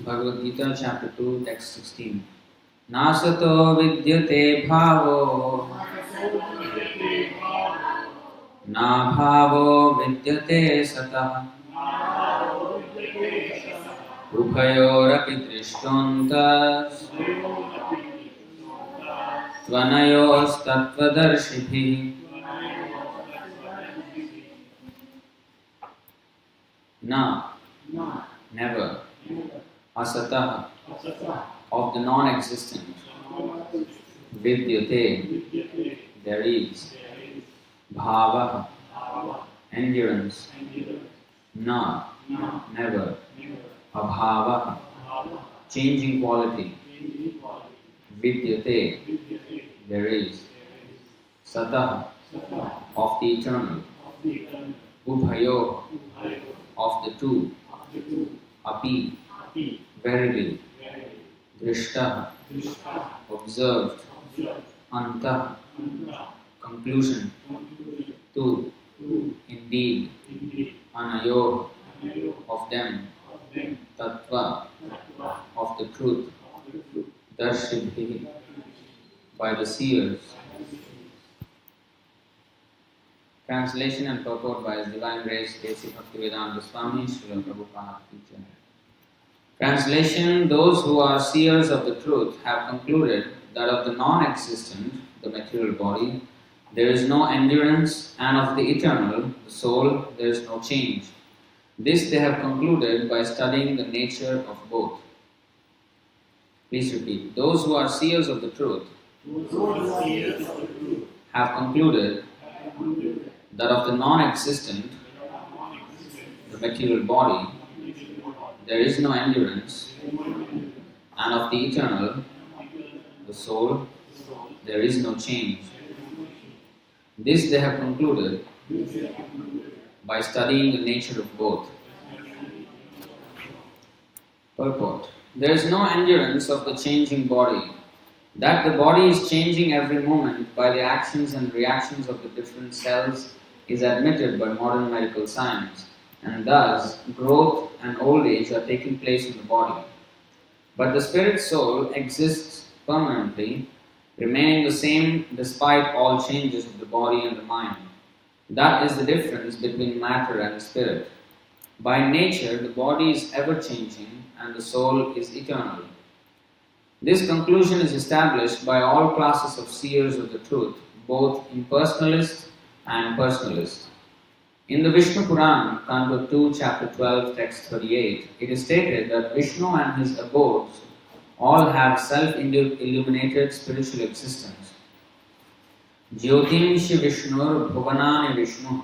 Bhagavad-gita, chapter 2, text 16. Nasato vidyate bhavo, na bhavo vidyate satah, ubhayorapi drishtontas, tvanayos tattvadarshipi. Na, never, asatah, of the non-existent, vidyate, there is, bhava, endurance, na, never, abhava, changing quality, vidyate, there is, satah, of the eternal, ubhayo, of the two, api, verily, drishta, observed, anta, conclusion, tu, indeed, anayo, of them, tattva, of the truth, darshibhi, by the seers. Translation and purport by His Divine Grace, A.C. Bhaktivedanta Swami, Srila Prabhupada teacher. Translation: those who are seers of the truth have concluded that of the non-existent, the material body, there is no endurance, and of the eternal, the soul, there is no change. This they have concluded by studying the nature of both. Please repeat. Those who are seers of the truth have concluded that of the non-existent, the material body, there is no endurance, and of the eternal, the soul, there is no change. This they have concluded by studying the nature of both. Purport: there is no endurance of the changing body. That the body is changing every moment by the actions and reactions of the different cells is admitted by modern medical science, and thus growth and old age are taking place in the body. But the spirit soul exists permanently, remaining the same despite all changes of the body and the mind. That is the difference between matter and the spirit. By nature, the body is ever changing and the soul is eternal. This conclusion is established by all classes of seers of the truth, both impersonalist and personalist. In the Vishnu Purana, Canto 2, Chapter 12, Text 38, it is stated that Vishnu and his abodes all have self-illuminated spiritual existence. Jyotimshi Vishnur Bhuvanani Vishnu.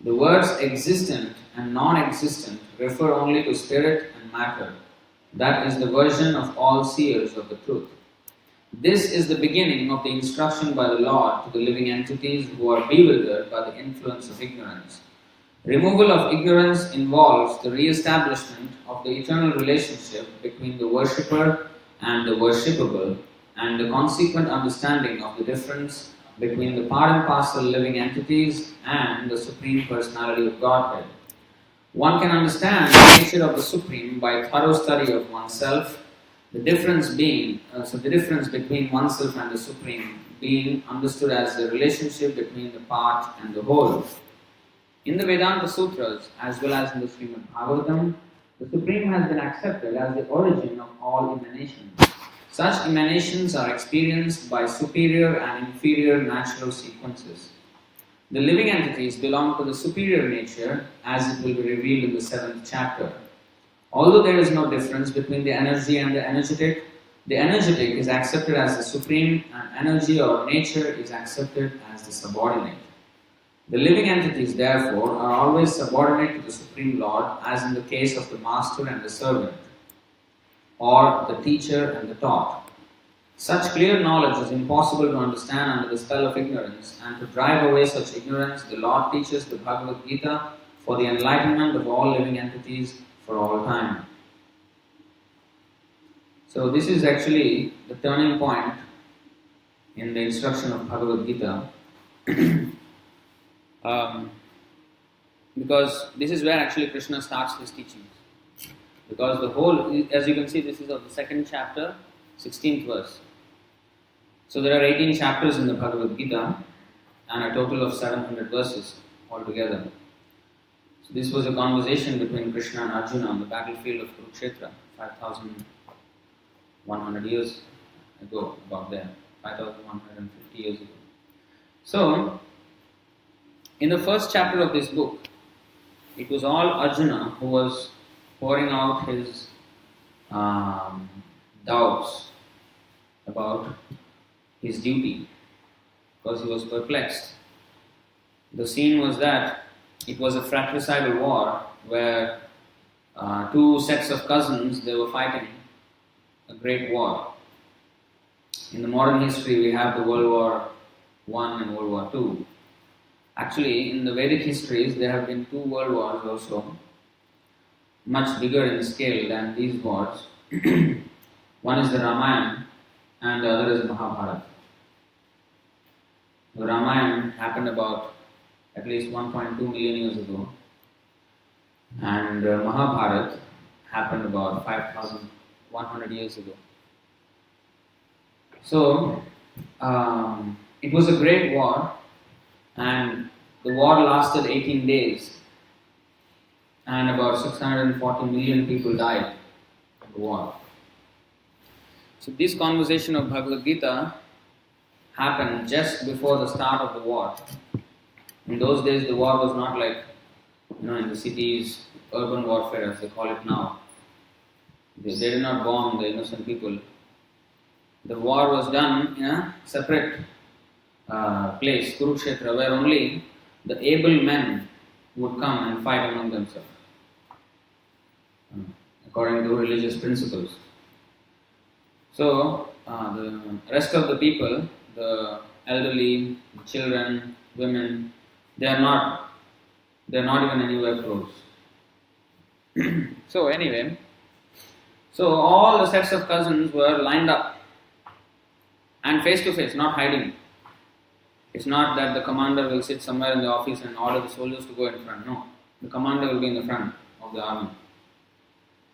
The words existent and non-existent refer only to spirit and matter. That is the version of all seers of the truth. This is the beginning of the instruction by the Lord to the living entities who are bewildered by the influence of ignorance. Removal of ignorance involves the re-establishment of the eternal relationship between the worshipper and the worshipable, and the consequent understanding of the difference between the part and parcel living entities and the Supreme Personality of Godhead. One can understand the nature of the Supreme by thorough study of oneself, the difference between oneself and the Supreme being understood as the relationship between the part and the whole. In the Vedanta Sutras, as well as in the Srimad Bhagavatam, the Supreme has been accepted as the origin of all emanations. Such emanations are experienced by superior and inferior natural sequences. The living entities belong to the superior nature, as it will be revealed in the 7th chapter. Although there is no difference between the energy and the energetic is accepted as the supreme, and energy or nature is accepted as the subordinate. The living entities, therefore, are always subordinate to the Supreme Lord, as in the case of the master and the servant, or the teacher and the taught. Such clear knowledge is impossible to understand under the spell of ignorance, and to drive away such ignorance, the Lord teaches the Bhagavad-gita for the enlightenment of all living entities for all time. So this is actually the turning point in the instruction of Bhagavad-gita, because this is where actually Krishna starts his teachings. Because the whole, as you can see, this is of the second chapter, 16th verse. So there are 18 chapters in the Bhagavad-gita and a total of 700 verses altogether. So this was a conversation between Krishna and Arjuna on the battlefield of Kurukshetra, 5,100 years ago, about there, 5,150 years ago. So, in the first chapter of this book, it was all Arjuna who was pouring out his doubts about his duty, because he was perplexed. The scene was that it was a fratricidal war where two sets of cousins, they were fighting a great war. In the modern history, we have the World War I and World War II. Actually, in the Vedic histories, there have been two world wars also, much bigger in scale than these wars. One is the Ramayana and the other is Mahabharata. The Ramayana happened about at least 1.2 million years ago, and Mahabharata happened about 5,100 years ago. So, it was a great war, and the war lasted 18 days, and about 640 million people died in the war. So this conversation of Bhagavad-gita happened just before the start of the war. In those days, the war was not like, in the cities, urban warfare as they call it now. They did not bomb the innocent people. The war was done in a separate place, Kurukshetra, where only the able men would come and fight among themselves, according to religious principles. So, the rest of the people, the elderly, the children, women, they are not even anywhere close. So anyway, all the sets of cousins were lined up and face to face, not hiding. It's not that the commander will sit somewhere in the office and order the soldiers to go in front. No, the commander will be in the front of the army.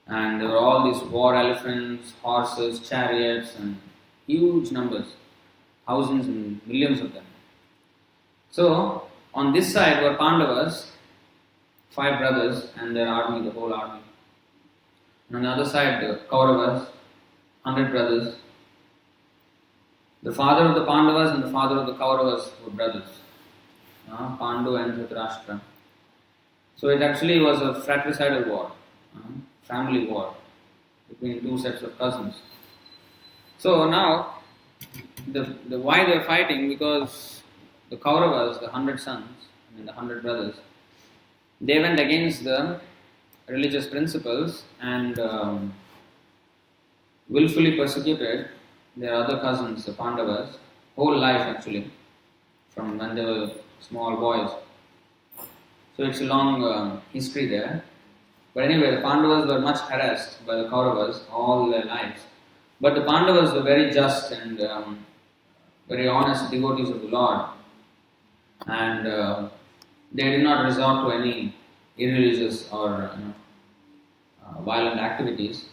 And there were all these war elephants, horses, chariots, and huge numbers, thousands and millions of them. So, on this side were Pandavas, 5 brothers and their army, the whole army. And on the other side, the Kauravas, 100 brothers. The father of the Pandavas and the father of the Kauravas were brothers, Pandu and Dhritarashtra. So it actually was a fratricidal war, family war between two sets of cousins. So now, the why they are fighting, because the Kauravas, the 100 sons, the 100 brothers, they went against the religious principles and willfully persecuted their other cousins, the Pandavas, whole life actually, from when they were small boys. So it's a long history there. But anyway, the Pandavas were much harassed by the Kauravas all their lives. But the Pandavas were very just and very honest devotees of the Lord. And they did not resort to any irreligious or violent activities.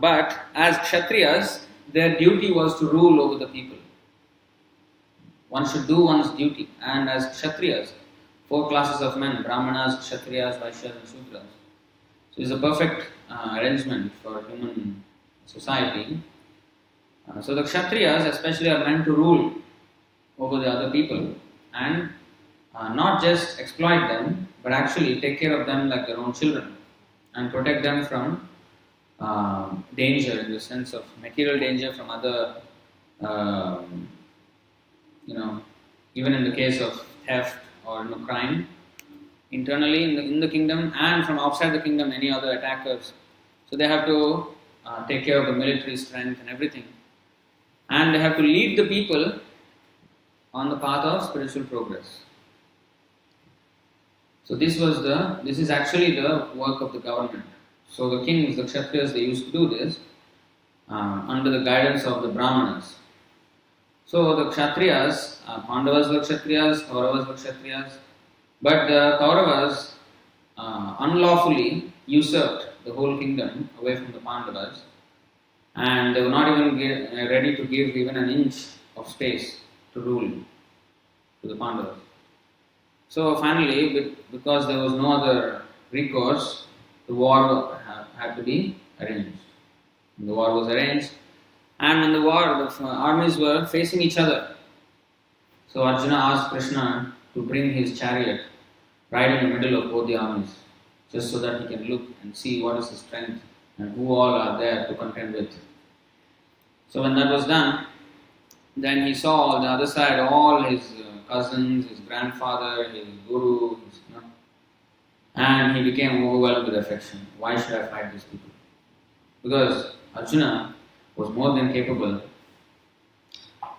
But as Kshatriyas, their duty was to rule over the people. One should do one's duty. And as Kshatriyas, 4 classes of men, Brahmanas, Kshatriyas, Vaishyas and Sudras. So it's a perfect arrangement for human society. So the Kshatriyas especially are meant to rule over the other people and not just exploit them, but actually take care of them like their own children and protect them from danger, in the sense of material danger from other, even in the case of theft or crime, internally in the kingdom, and from outside the kingdom, any other attackers. So they have to take care of the military strength and everything. And they have to lead the people on the path of spiritual progress. So this is actually the work of the government. So the kings, the Kshatriyas, they used to do this under the guidance of the Brahmanas. So the Kshatriyas, Pandavas were Kshatriyas, Kauravas were Kshatriyas, but the Kauravas unlawfully usurped the whole kingdom away from the Pandavas, and they were not even ready to give even an inch of space to rule to the Pandavas. So finally, because there was no other recourse, the war had to be arranged. And the war was arranged, and in the war, the armies were facing each other. So Arjuna asked Krishna to bring his chariot right in the middle of both the armies, just so that he can look and see what is the strength and who all are there to contend with. So when that was done, then he saw on the other side all his cousins, his grandfather, his guru, and he became overwhelmed with affection. Why should I fight these people? Because Arjuna was more than capable,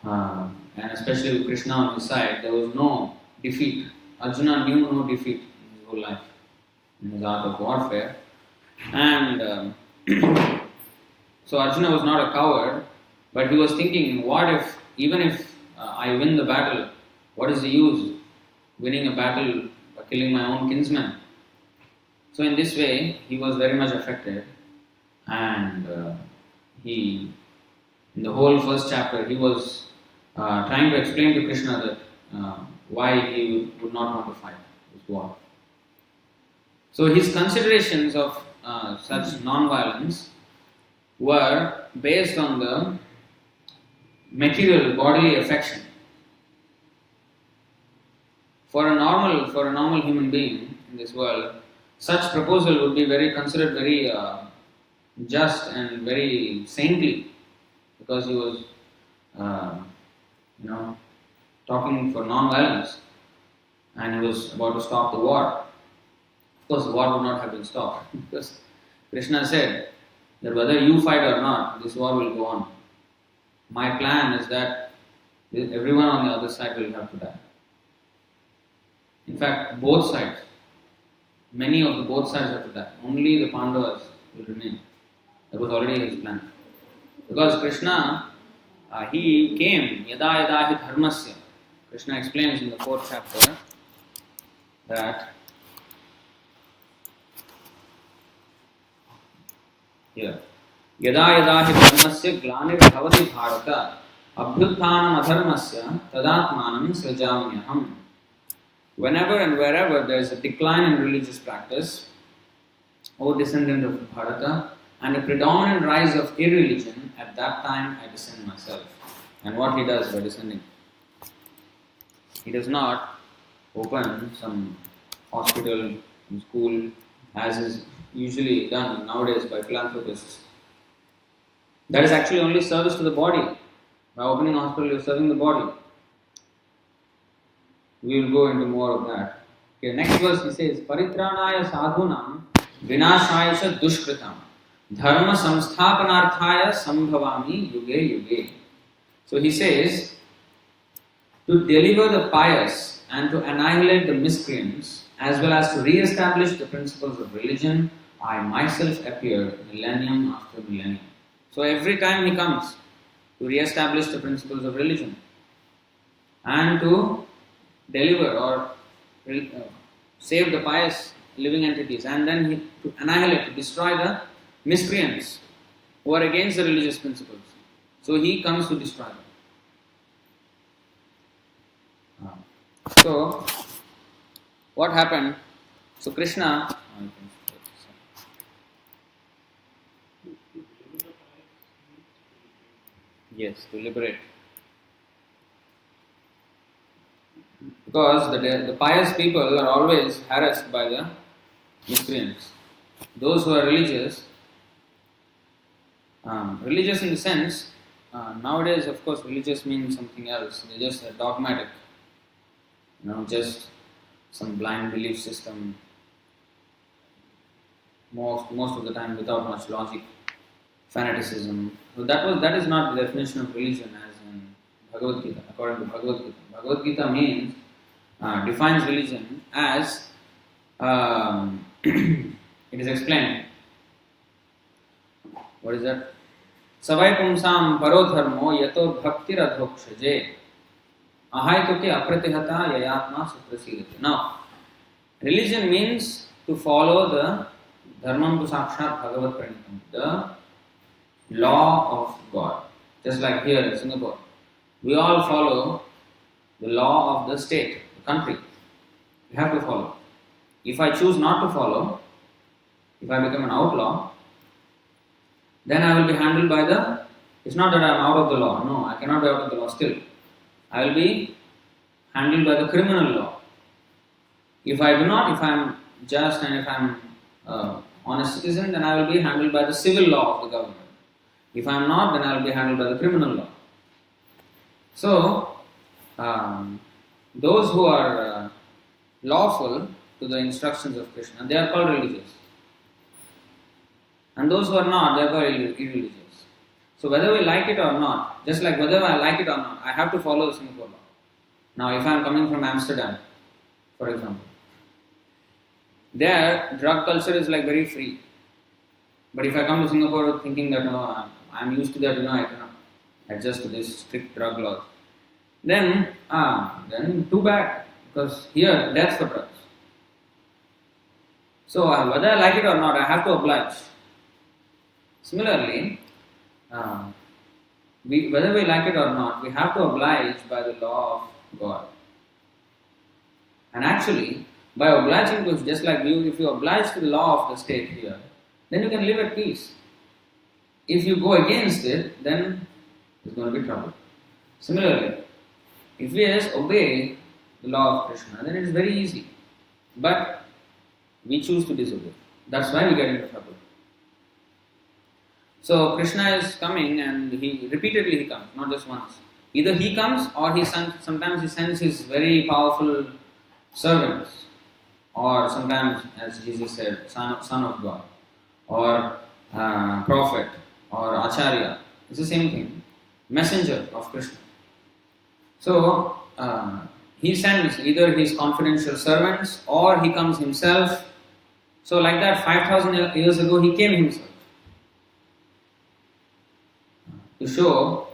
and especially with Krishna on his side, there was no defeat. Arjuna knew no defeat in his whole life, in his art of warfare. And so Arjuna was not a coward, but he was thinking, what if, even if I win the battle, what is the use winning a battle by killing my own kinsman? So in this way, he was very much affected, and in the whole first chapter, he was trying to explain to Krishna that why he would not want to fight this war. So his considerations of such non-violence were based on the material bodily affection. For a normal human being in this world, such proposal would be considered very just and very saintly, because he was talking for non-violence, and he was about to stop the war. Of course, the war would not have been stopped, because Krishna said that whether you fight or not, this war will go on. My plan is that everyone on the other side will have to die. In fact, both sides, many of the both sides have to die. Only the Pandavas will remain. That was already his plan. Because Krishna, he came, yada yada hi dharmasya. Krishna explains in the 4th chapter that here, yada yada hi dharmasya glanir bhavati bharata abhyutthanam adharmasya tadatmanam srajamyaham. Whenever and wherever there is a decline in religious practice, O descendant of Bharata, and a predominant rise of irreligion, at that time I descend myself. And what he does by descending? He does not open some hospital, school, as is usually done nowadays by philanthropists. That is actually only service to the body. By opening a hospital, you are serving the body. We will go into more of that. Okay, next verse he says, Paritranaya sadhunam vinashayasha dushkritam dharma samsthapanarthaya sambhavami yuge yuge. So he says, to deliver the pious and to annihilate the miscreants, as well as to re-establish the principles of religion, I myself appear millennium after millennium. So every time he comes to re-establish the principles of religion and to deliver or save the pious living entities, and then to annihilate, to destroy the miscreants who are against the religious principles. So he comes to destroy them. So what happened? So Krishna, yes, to liberate. Because the pious people are always harassed by the miscreants. Those who are religious in the sense, nowadays of course religious means something else. They just are dogmatic, just some blind belief system, most of the time without much logic, fanaticism. So that is not the definition of religion as in Bhagavad-gita. According to Bhagavad-gita, Bhagavad-gita means defines religion as it is explained. What is that? Savai pumsam paro dharmo yato bhaktir adhokshaje ahaituke apratihata yayatma suprasidati. Now, religion means to follow the Dharmam tu sakshat bhagavat pranitam. The law of God. Just like here in Singapore. We all follow the law of the state, the country. We have to follow. If I choose not to follow, if I become an outlaw, then I will be handled by the... It's not that I am out of the law. No, I cannot be out of the law still. I will be handled by the criminal law. If I do not, if I am just and if I am honest citizen, then I will be handled by the civil law of the government. If I am not, then I will be handled by the criminal law. So, those who are lawful to the instructions of Krishna, they are called religious. And those who are not, they are called irreligious. So whether we like it or not, just like whether I like it or not, I have to follow the Singapore law. Now if I am coming from Amsterdam, for example, there drug culture is like very free. But if I come to Singapore thinking that no, I am used to that, I cannot adjust to this strict drug laws, then too bad, because here death for drugs. So whether I like it or not, I have to oblige. Similarly, whether we like it or not, we have to oblige by the law of God. And actually, by obliging to, just like you, if you oblige to the law of the state here, then you can live at peace. If you go against it, then there's going to be trouble. Similarly, if we just obey the law of Krishna, then it is very easy. But we choose to disobey. That's why we get into trouble. So Krishna is coming, and he repeatedly comes, not just once. Either he comes or sometimes he sends his very powerful servants, or sometimes, as Jesus said, son of God, or prophet, or acharya. It's the same thing. Messenger of Krishna. So he sends either his confidential servants or he comes himself. So like that, 5,000 years ago he came himself to show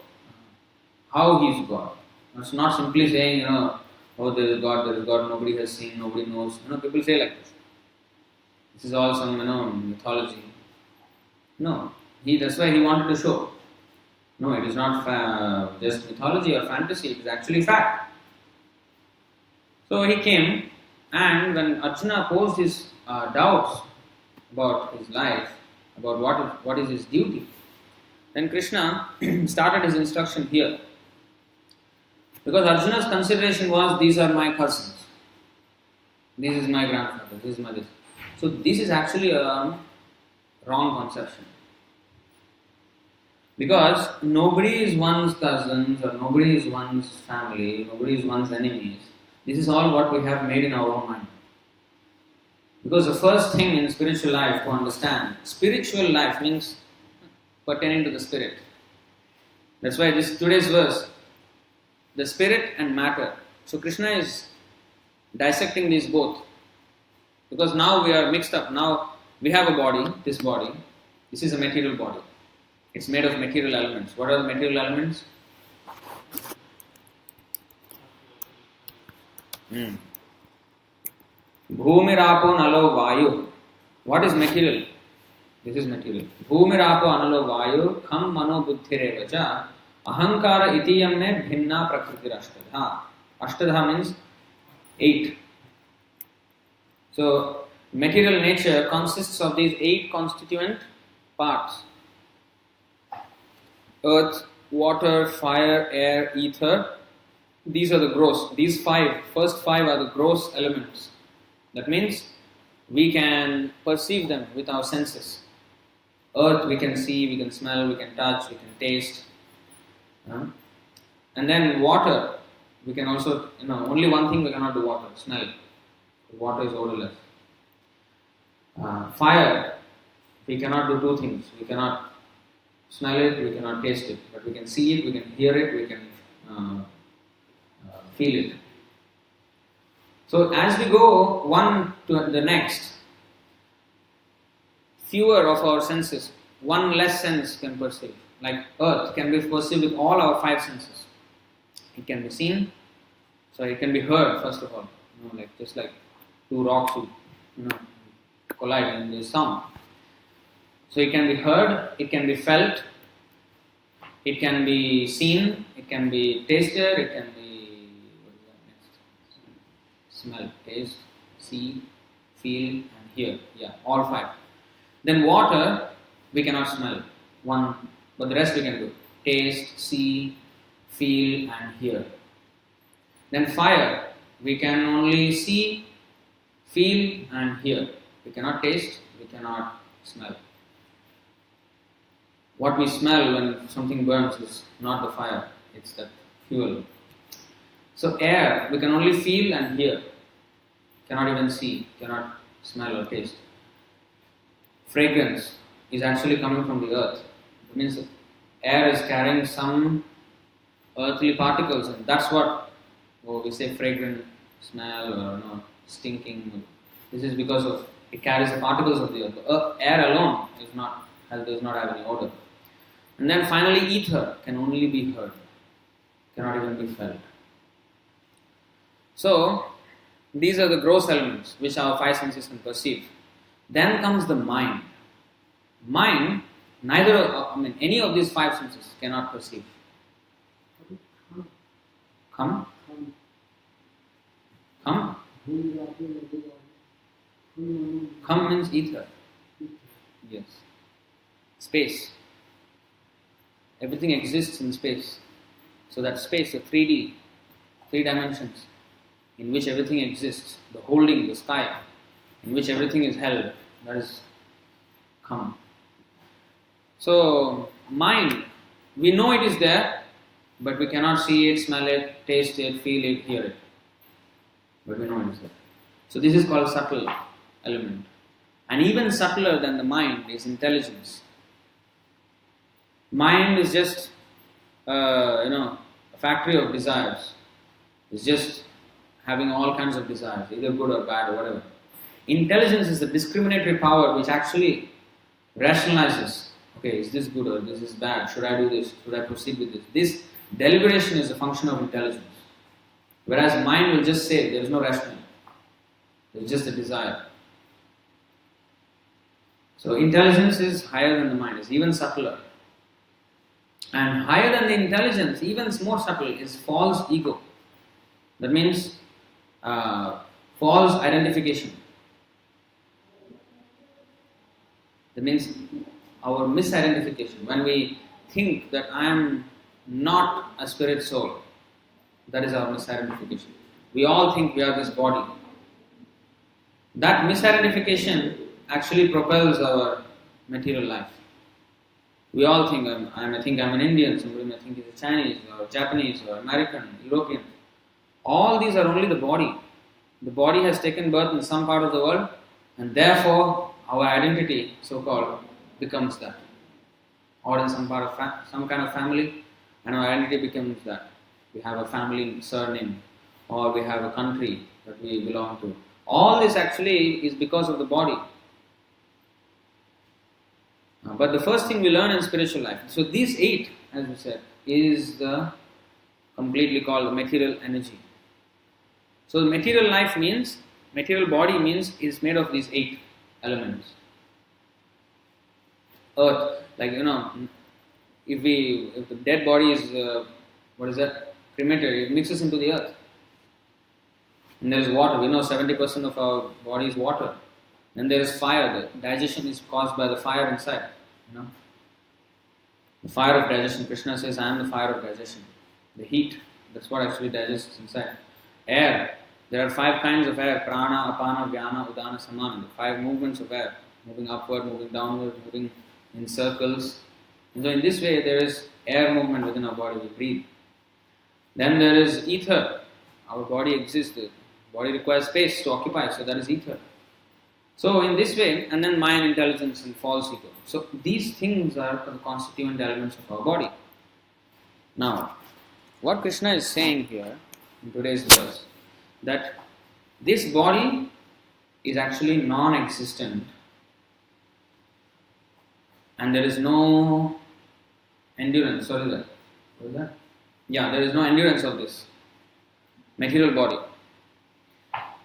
how he is God. It's not simply saying, oh, there is God, nobody has seen, nobody knows. People say like this. This is all some, mythology. No, that's why he wanted to show. No, it is not just mythology or fantasy, it is actually fact. So he came, and when Arjuna posed his doubts about his life, about what is his duty, then Krishna started his instruction here. Because Arjuna's consideration was, these are my cousins. This is my grandfather, this is my this. So this is actually a wrong conception. Because nobody is one's cousins, or nobody is one's family, nobody is one's enemies. This is all what we have made in our own mind. Because the first thing in spiritual life to understand, spiritual life means pertaining to the spirit. That's why today's verse, the spirit and matter. So Krishna is dissecting these both. Because now we are mixed up. Now we have a body, this is a material body. It's made of material elements. What are the material elements? Bhumirapo nalo vayu. What is material? This is material. Bhumirapo analo vayu kham mano buddhirevacha ahankara itiyam me bhinna prakriti ashtadha. Ashtadha means 8. So material nature consists of these 8 constituent parts. Earth, water, fire, air, ether. These are the gross. First 5 are the gross elements. That means we can perceive them with our senses. Earth we can see, we can smell, we can touch, we can taste. And then water, we can also, only one thing we cannot do: water, smell. Water is odorless. Fire, we cannot do 2 things. We cannot smell it, we cannot taste it, but we can see it, we can hear it, we can feel it. So as we go one to the next, fewer of our senses, one less sense can perceive. Like earth can be perceived with all our 5 senses. It can be seen, so it can be heard first of all. Just like 2 rocks, collide in the sound. So it can be heard, it can be felt, it can be seen, it can be tasted, it can be, what is that next? Smell, taste, see, feel and hear. Yeah, all five. Then water, we cannot smell. One, but the rest we can do. Taste, see, feel and hear. Then fire, we can only see, feel and hear. We cannot taste, we cannot smell. What we smell when something burns is not the fire, it's the fuel. So air, we can only feel and hear. Cannot even see, cannot smell or taste. Fragrance is actually coming from the earth. It means air is carrying some earthly particles, and that's what we say fragrant smell or stinking. This is because of it carries the particles of the earth. Air alone does not have any odor. And then finally, ether can only be heard, cannot even be felt. So these are the gross elements which our five senses can perceive. Then comes the mind. Mind, any of these five senses cannot perceive. Come? Come? Come means ether. Yes. Space. Everything exists in space. So that space, the 3D, 3 dimensions, in which everything exists, the holding, the sky, in which everything is held, that is come. So, mind, we know it is there, but we cannot see it, smell it, taste it, feel it, hear it. But we know it is there. So this is called subtle element. And even subtler than the mind is intelligence. Mind is just, a factory of desires. It's just having all kinds of desires, either good or bad or whatever. Intelligence is the discriminatory power which actually rationalizes. Okay, is this good or this is bad? Should I do this? Should I proceed with this? This deliberation is a function of intelligence. Whereas mind will just say there is no rationale. There is just a desire. So intelligence is higher than the mind, is even subtler. And higher than the intelligence, even more subtle, is false ego. That means false identification. That means our misidentification. When we think that I am not a spirit soul, that is our misidentification. We all think we are this body. That misidentification actually propels our material life. We all think I think I'm an Indian, somebody may think he's a Chinese or Japanese or American, European. All these are only the body. The body has taken birth in some part of the world, and therefore our identity, so-called, becomes that. Or in some part of some kind of family, and our identity becomes that. We have a family surname, or we have a country that we belong to. All this actually is because of the body. But the first thing we learn in spiritual life, so these 8, as we said, is the completely called the material energy. So the material life means, material body means is made of these 8 elements. Earth, like if the dead body is, cremated, it mixes into the earth. And there is water, we know 70% of our body is water. Then there is fire, the digestion is caused by the fire inside. The fire of digestion, Krishna says, I am the fire of digestion. The heat, that's what actually digests inside. Air, there are 5 kinds of air, prana, apana, vyana, udana, samana. The 5 movements of air, moving upward, moving downward, moving in circles. And so in this way there is air movement within our body, we breathe. Then there is ether, our body exists, the body requires space to occupy, so that is ether. So in this way, and then mind, intelligence and false ego. So these things are the constituent elements of our body. Now, what Krishna is saying here in today's verse, that this body is actually non-existent and there is no endurance. What is that? Yeah, there is no endurance of this material body.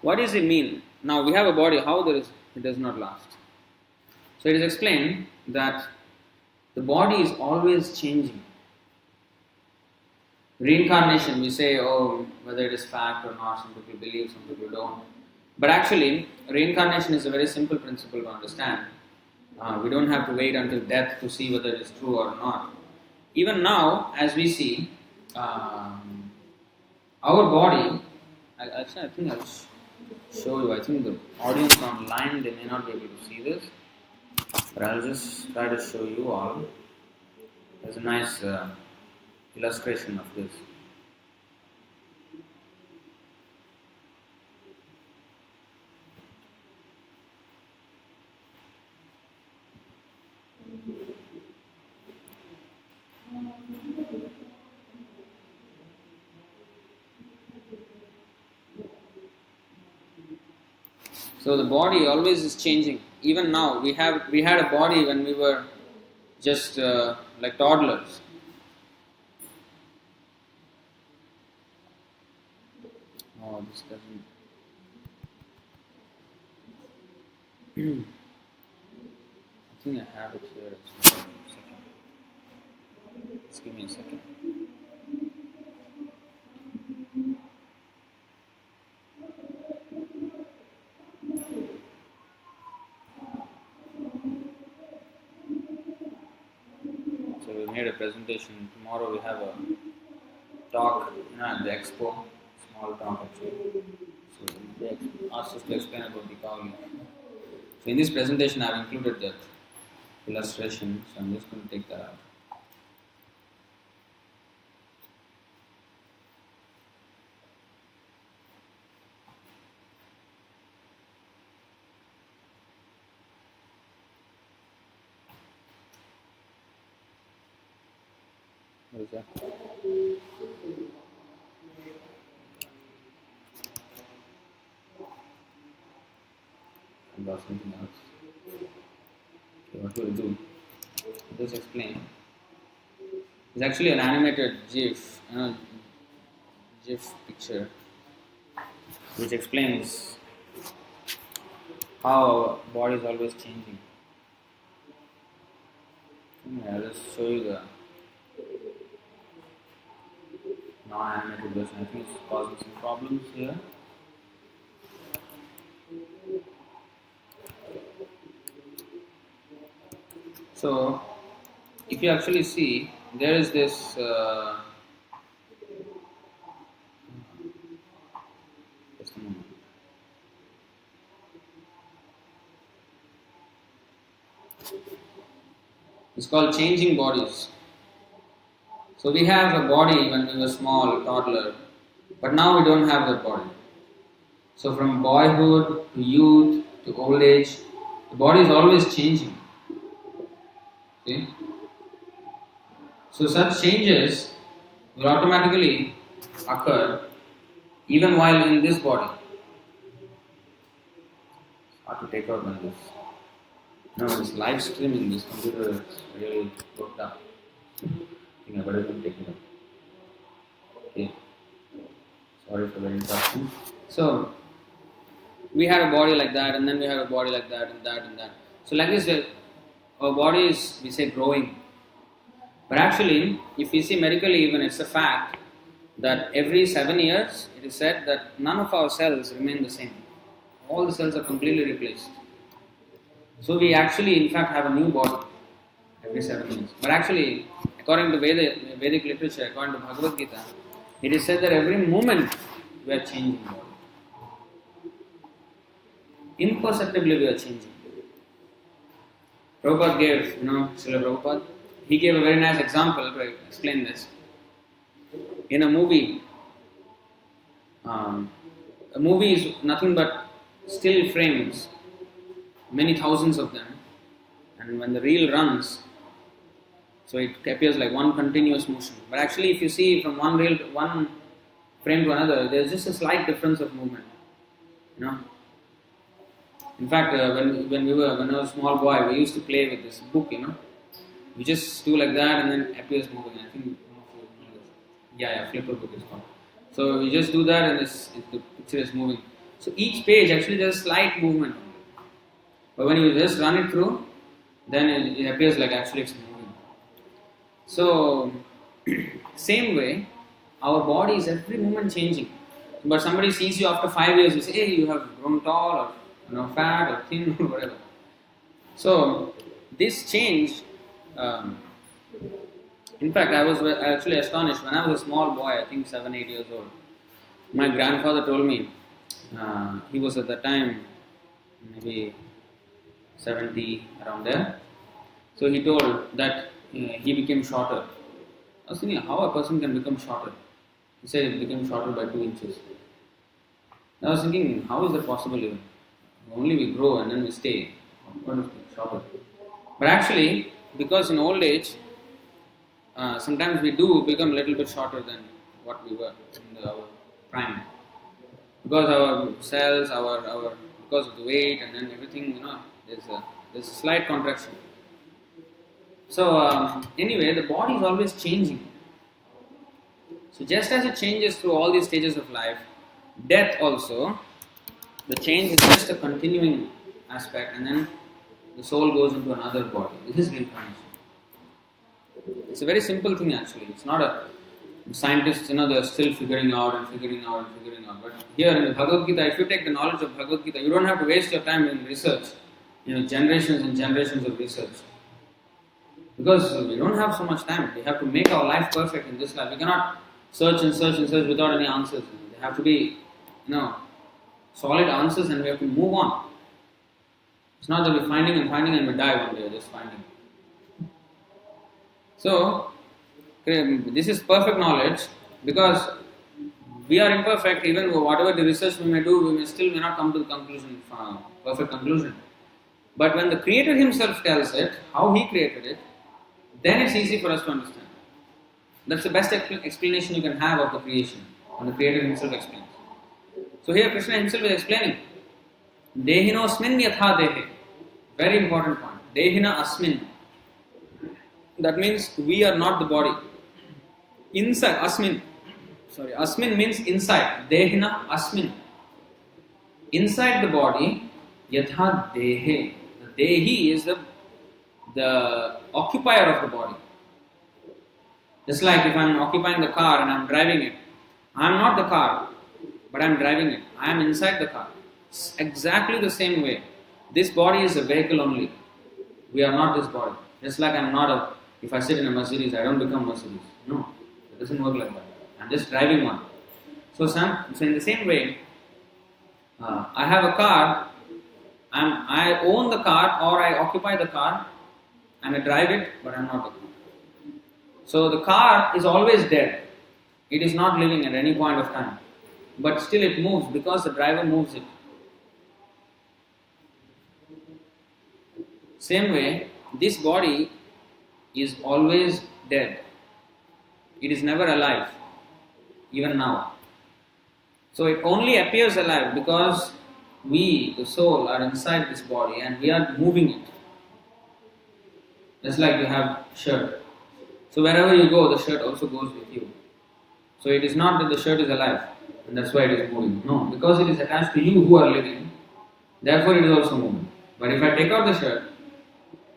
What does it mean? Now we have a body, how there is it does not last. So it is explained that the body is always changing. Reincarnation, we say, whether it is fact or not, some people believe, some people don't. But actually, reincarnation is a very simple principle to understand. We don't have to wait until death to see whether it is true or not. Even now, as we see, our body, I think I'll show you. I think the audience online, they may not be able to see this, but I'll just try to show you all. There's a nice illustration of this. So the body always is changing. Even now, we had a body when we were just like toddlers. Oh, this doesn't. I think I have it here. Just give me a second. So we made a presentation. Tomorrow we have a talk at the expo. Small talk actually. So they asked us to explain about Deepavali. So in this presentation I have included that illustration. So I'm just going to take that out. What is that? About something else. Okay, what will we do? I'll just explain. It's actually an animated GIF picture, which explains how our body is always changing. I'll just show you the non-animated version. I think it's causing some problems here. So, if you actually see, there is this just a moment. It's called changing bodies. So we have a body when we were small, toddler, but now we don't have that body. So from boyhood to youth to old age, the body is always changing. See? So such changes will automatically occur even while in this body. It's hard to take out on this. No, this live streaming, this computer is really worked up. I think I better even take it out. Okay. Sorry for the interruption. So, we have a body like that, and then we have a body like that, and that, and that. So, like this, our body is, we say, growing. But actually, if we see medically even, it's a fact that every 7 years, it is said that none of our cells remain the same. All the cells are completely replaced. So we actually, in fact, have a new body every 7 years. But actually, according to Vedic literature, according to Bhagavad-gita, it is said that every moment we are changing body. Imperceptibly we are changing. Prabhupada gave, Srila Prabhupada, he gave a very nice example to explain this. In a movie is nothing but still frames, many thousands of them, and when the reel runs, so it appears like one continuous motion. But actually, if you see from one frame to another, there's just a slight difference of movement. In fact, when I was a small boy, we used to play with this book. We just do like that, and then it appears moving. I think, flipper book is called. So we just do that, and the picture is moving. So each page actually there's a slight movement. But when you just run it through, then it appears like actually it's moving. So, same way, our body is every moment changing. But somebody sees you after 5 years, you say, hey, you have grown tall or fat or thin or whatever. So, this change, in fact, I was actually astonished. When I was a small boy, I think 7, 8 years old, my grandfather told me, he was at that time maybe 70, around there. So he told that he became shorter. I was thinking, how a person can become shorter? He said he became shorter by 2 inches. I was thinking, how is that possible even? Only we grow and then we stay. What is shorter? But actually, because in old age, sometimes we do become a little bit shorter than what we were in our prime. Because our cells, because of the weight and then everything, there's a slight contraction. So anyway, the body is always changing. So just as it changes through all these stages of life, death also, the change is just a continuing aspect, and then the soul goes into another body. This is reincarnation. It's a very simple thing actually. It's not a scientists, they're still figuring out. But here in the Bhagavad-gita, if you take the knowledge of Bhagavad-gita, you don't have to waste your time in research. Generations and generations of research. Because we don't have so much time. We have to make our life perfect in this life. We cannot search without any answers. There have to be, solid answers, and we have to move on. It's not that we're finding and we die one day, just finding. So, this is perfect knowledge, because we are imperfect. Even whatever the research we may do, we may not come to the perfect conclusion. But when the Creator Himself tells it, how He created it, then it's easy for us to understand. That's the best explanation you can have of the creation, when the Creator Himself explains. So here Krishna Himself is explaining, Dehino asmin yatha dehe. Very important point. Dehina asmin. That means we are not the body. Inside, asmin means inside. Dehina asmin. Inside the body, yatha dehe. The dehi is the occupier of the body. Just like if I am occupying the car and I am driving it, I am not the car, but I am driving it. I am inside the car. It's exactly the same way. This body is a vehicle only. We are not this body. Just like I am not if I sit in a Mercedes, I don't become Mercedes. No, it doesn't work like that. I am just driving one. So in the same way, I have a car, I own the car or I occupy the car and I drive it, but I am not the car. So the car is always dead. It is not living at any point of time. But still it moves because the driver moves it. Same way, this body is always dead. It is never alive, even now. So it only appears alive because we, the soul, are inside this body and we are moving it. Just like you have shirt. So wherever you go, the shirt also goes with you. So it is not that the shirt is alive and that's why it is moving. No, because it is attached to you who are living, therefore it is also moving. But if I take out the shirt,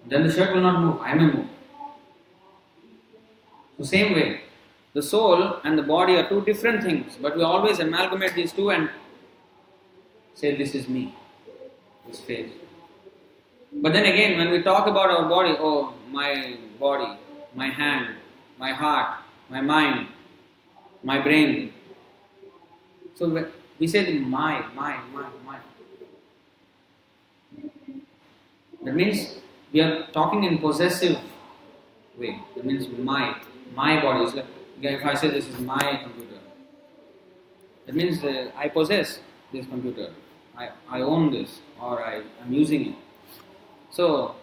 then the shirt will not move, I may move. So same way, the soul and the body are two different things, but we always amalgamate these two and say this is me, this phase. But then again, when we talk about our body, my body, my hand, my heart, my mind, my brain. So we say my. That means we are talking in possessive way. That means my body is like, if I say this is my computer, that means I possess this computer. I own this, or I am using it. So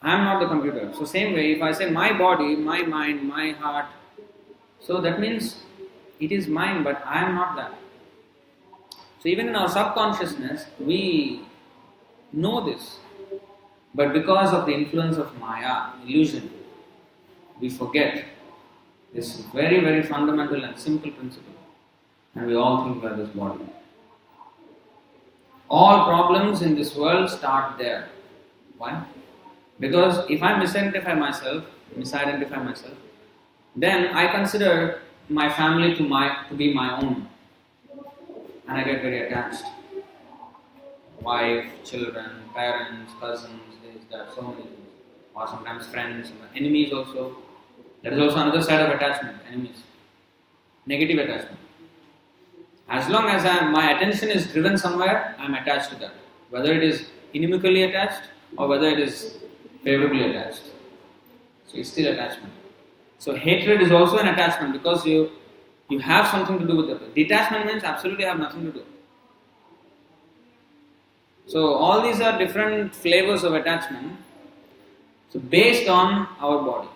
I am not the computer. So same way, if I say my body, my mind, my heart, so that means it is mine, but I am not that. So even in our subconsciousness, we know this. But because of the influence of Maya, illusion, we forget this very, very fundamental and simple principle. And we all think we are this body. All problems in this world start there. Why? Because if I misidentify myself, then I consider my family to be my own, and I get very attached. Wife, children, parents, cousins, this, that, so many things. Or sometimes friends, enemies also. That is also another side of attachment, enemies. Negative attachment. As long as my attention is driven somewhere, I am attached to that. Whether it is inimically attached or whether it is favorably attached. So it's still attachment. So hatred is also an attachment because you have something to do with it. Detachment means absolutely have nothing to do. So all these are different flavors of attachment. So based on our body.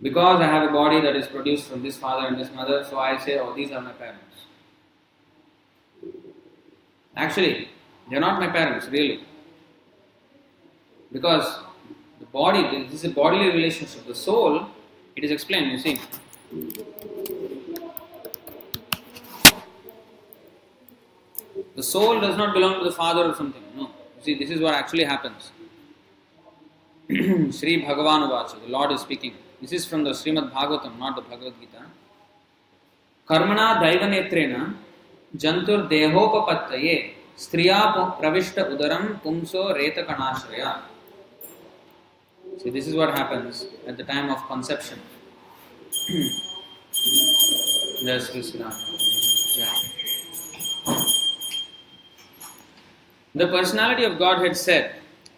Because I have a body that is produced from this father and this mother, so I say, oh, these are my parents. Actually, they are not my parents, really. Because the body, this is a bodily relationship. The soul, it is explained, you see. The soul does not belong to the father or something. No. You see, this is what actually happens. Sri Bhagavan-vacha, the Lord is speaking. This is from the Srimad Bhagavatam, not the Bhagavad-gita. Karmana daivanetrena jantur dehopapattaye striya pravishta udaram pumso reta kanashraya. See, this is what happens at the time of conception. Yes, the personality of Godhead said,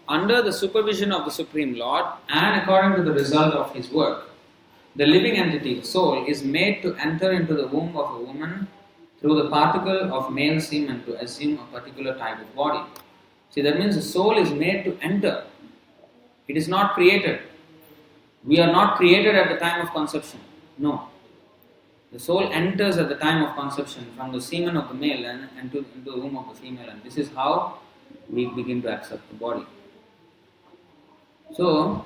under the supervision of the Supreme Lord and according to the result of His work, the living entity, soul, is made to enter into the womb of a woman through the particle of male semen to assume a particular type of body. See, that means the soul is made to enter. It is not created. We are not created at the time of conception. No. The soul enters at the time of conception from the semen of the male and into the womb of the female, and this is how we begin to accept the body. So,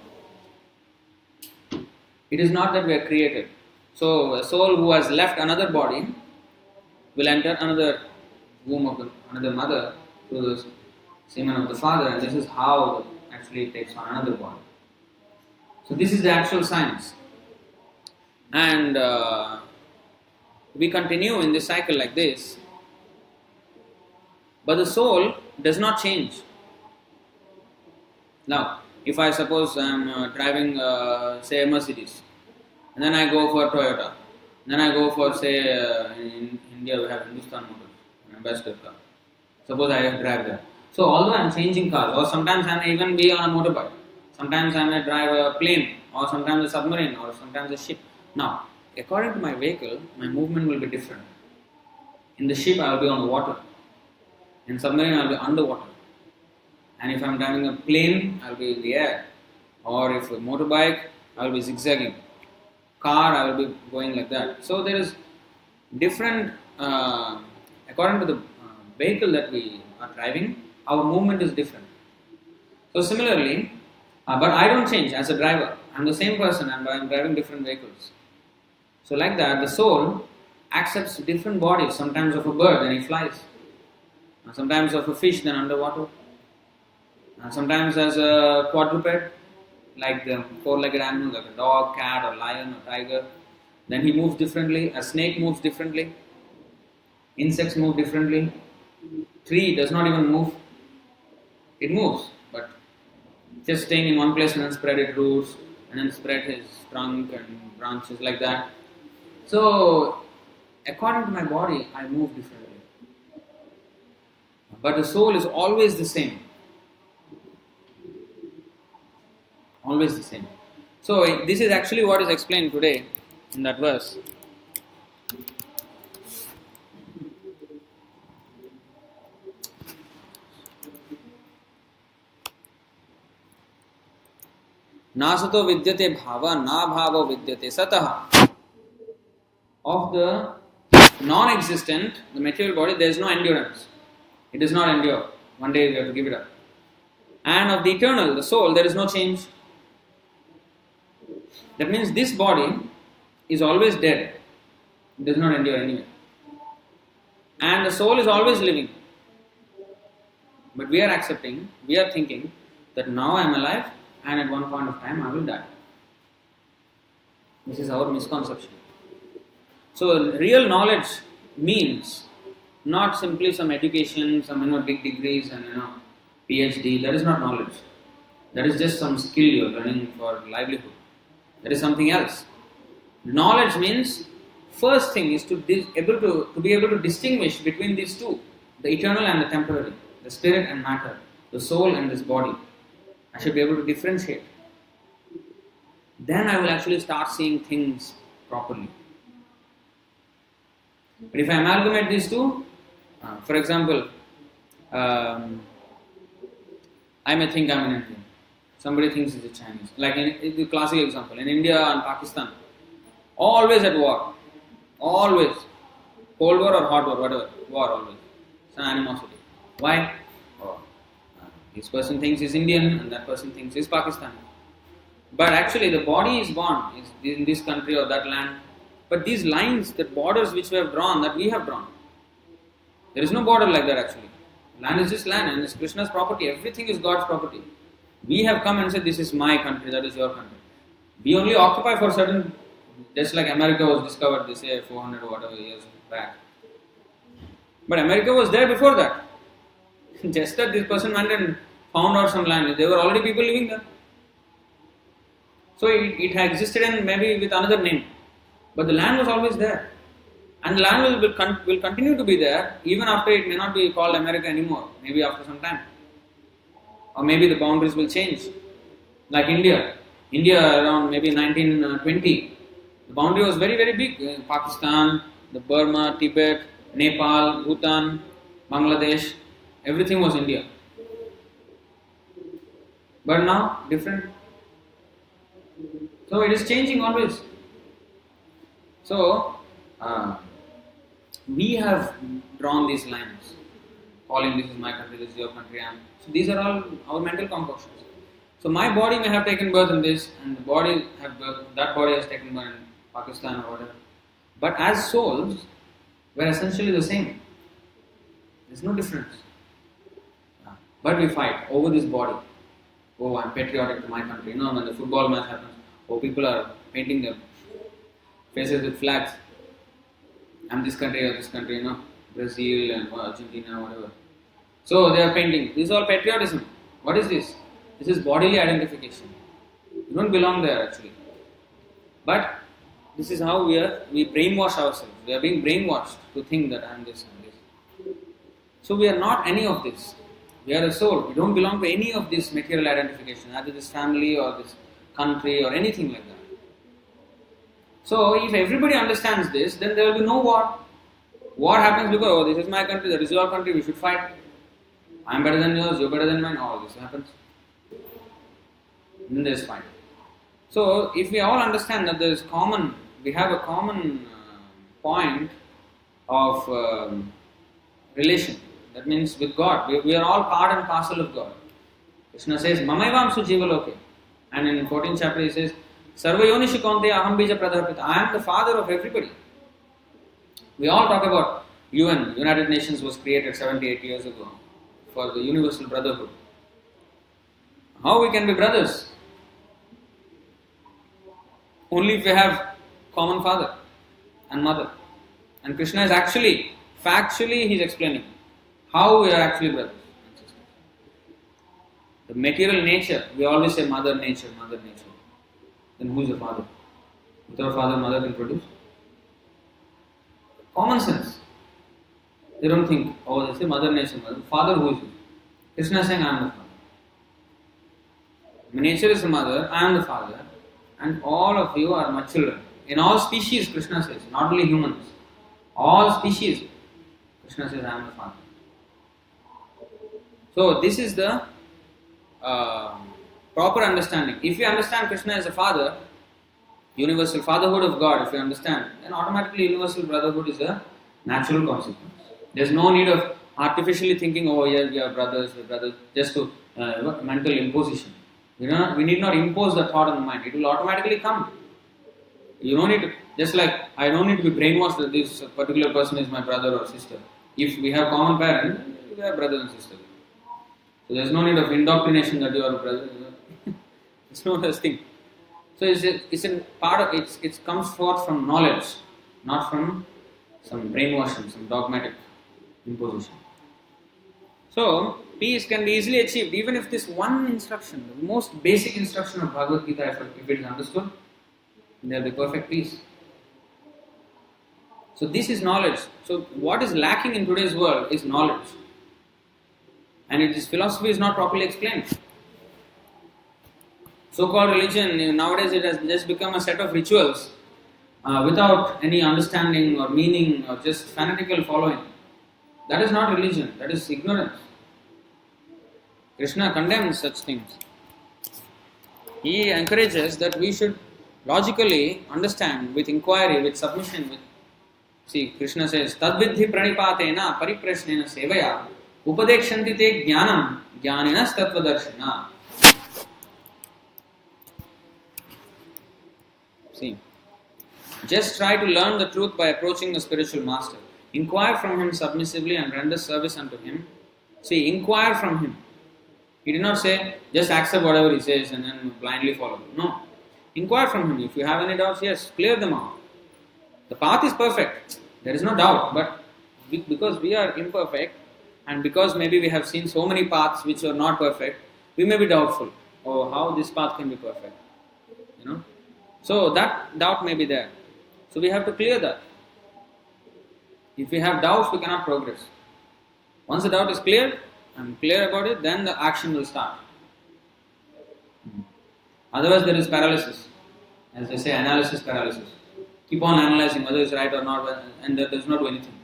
it is not that we are created. So, a soul who has left another body will enter another womb of another mother through the semen of the father, and this is how actually it takes on another body. So, this is the actual science. And we continue in this cycle like this, but the soul does not change. Now, if I suppose I am driving, say, a Mercedes, and then I go for Toyota, then I go for, say, in India we have Hindustan Motors, ambassador car. Suppose I drive that. So, although I am changing cars, or sometimes I may even be on a motorbike, sometimes I may drive a plane, or sometimes a submarine, or sometimes a ship. Now, according to my vehicle, my movement will be different. In the ship, I will be on the water. In submarine, I will be underwater. And if I am driving a plane, I will be in the air. Or if a motorbike, I will be zigzagging. Car, I will be going like that. So there is different, according to the vehicle that we are driving, our movement is different. So similarly, but I don't change as a driver. I am the same person and I am driving different vehicles. So like that, the soul accepts different bodies, sometimes of a bird, then he flies. Sometimes of a fish, then underwater. Sometimes as a quadruped, like the four-legged animal, like a dog, cat, or lion, or tiger. Then he moves differently. A snake moves differently. Insects move differently. Tree does not even move. It moves, but just staying in one place and then spread its roots, and then spread his trunk and branches like that. So, according to my body, I move differently. But the soul is always the same. Always the same. So, this is actually what is explained today in that verse. Nasato vidyate bhava, na bhava vidyate sataha. Of the non-existent, the material body, there is no endurance. It does not endure. One day we have to give it up. And of the eternal, the soul, there is no change. That means this body is always dead. It does not endure anyway. And the soul is always living. But we are accepting, we are thinking that now I am alive and at one point of time I will die. This is our misconception. So real knowledge means not simply some education, some big degrees and PhD. That is not knowledge. That is just some skill you are learning for livelihood. That is something else. Knowledge means first thing is to be able to distinguish between these two, the eternal and the temporary, the spirit and matter, the soul and this body. I should be able to differentiate. Then I will actually start seeing things properly. But if I amalgamate these two, for example, I may think I am an Indian. Somebody thinks he's a Chinese. Like in the classic example, in India and Pakistan, always at war. Always. Cold war or hot war, whatever. War always. It's an animosity. Why? This person thinks he's Indian and that person thinks he's Pakistani. But actually the body is born in this country or that land. But these lines, the borders which we have drawn, that we have drawn. There is no border like that actually. Land is just land and it's Krishna's property. Everything is God's property. We have come and said, this is my country, that is your country. We only occupy for certain, just like America was discovered, they say 400 or whatever years back. But America was there before that. Just that this person went and found out some land. There were already people living there. So it had existed and maybe with another name. But the land was always there. And the land will continue to be there even after it may not be called America anymore. Maybe after some time. Or maybe the boundaries will change. Like India. India around maybe 1920. The boundary was very, very big. Pakistan, the Burma, Tibet, Nepal, Bhutan, Bangladesh. Everything was India. But now, different. So it is changing always. So, we have drawn these lines, calling this is my country, this is your country. So these are all our mental concoctions. So my body may have taken birth in this, and that body has taken birth in Pakistan or whatever. But as souls, we are essentially the same. There is no difference. But we fight over this body. Oh, I am patriotic to my country. When the football match happens, people are painting their faces with flags. I am this country or this country, Brazil and Argentina, whatever. So they are painting. This is all patriotism. What is this? This is bodily identification. You don't belong there actually. But this is how we brainwash ourselves. We are being brainwashed to think that I am this and this. So we are not any of this. We are a soul. We don't belong to any of this material identification, either this family or this country or anything like that. So if everybody understands this, then there will be no war. War happens because, this is my country, that is your country, we should fight. I am better than yours, you are better than mine, all this happens. Then there is fight. So if we all understand that we have a common point of relation. That means with God. We are all part and parcel of God. Krishna says, Mamaivam Sujivaloke. And in 14th chapter he says, Sarvayonishu Kaunteya Aham Bija Pradharpita. I am the father of everybody. We all talk about UN. United Nations was created 78 years ago for the universal brotherhood. How we can be brothers? Only if we have common father and mother. And Krishna is factually he is explaining how we are actually brothers and sisters. The material nature, we always say mother nature. Then who is the father? Without father, mother can produce. Common sense. They don't think, they say mother nature, mother. Father, who is he? Krishna is saying, I am the father. Nature is the mother, I am the father, and all of you are my children. In all species, Krishna says, not only humans. All species, Krishna says, I am the father. So this is the proper understanding. If you understand Krishna as a father, universal fatherhood of God, if you understand, then automatically universal brotherhood is a natural consequence. There is no need of artificially thinking, yes, we are brothers, just to mental imposition. We need not impose the thought on the mind. It will automatically come. You don't need to, just like I don't need to be brainwashed that this particular person is my brother or sister. If we have common parents, we are brothers and sisters. So there is no need of indoctrination that you are a brother. It's no such thing. So it's a part of it comes forth from knowledge, not from some brainwashing, some dogmatic imposition. So peace can be easily achieved even if this one instruction, the most basic instruction of Bhagavad-gita, if it is understood, there will be perfect peace. So this is knowledge. So what is lacking in today's world is knowledge. And this philosophy is not properly explained. So-called religion, nowadays it has just become a set of rituals without any understanding or meaning or just fanatical following. That is not religion, that is ignorance. Krishna condemns such things. He encourages that we should logically understand with inquiry, with submission. See, Krishna says, Tattvavit pranipatena pariprashnena sevaya upadekshanti te jnanam jnaninas tattvadarshina. See, just try to learn the truth by approaching the spiritual master. Inquire from him submissively and render service unto him. See, inquire from him. He did not say, just accept whatever he says and then blindly follow. No. Inquire from him. If you have any doubts, yes, clear them out. The path is perfect. There is no doubt. But because we are imperfect and because maybe we have seen so many paths which are not perfect, we may be doubtful. Oh, how this path can be perfect? So that doubt may be there. So we have to clear that. If we have doubts, we cannot progress. Once the doubt is cleared, I'm clear about it, then the action will start. Otherwise there is paralysis. As they say, analysis paralysis. Keep on analyzing whether it's right or not and that does not do anything.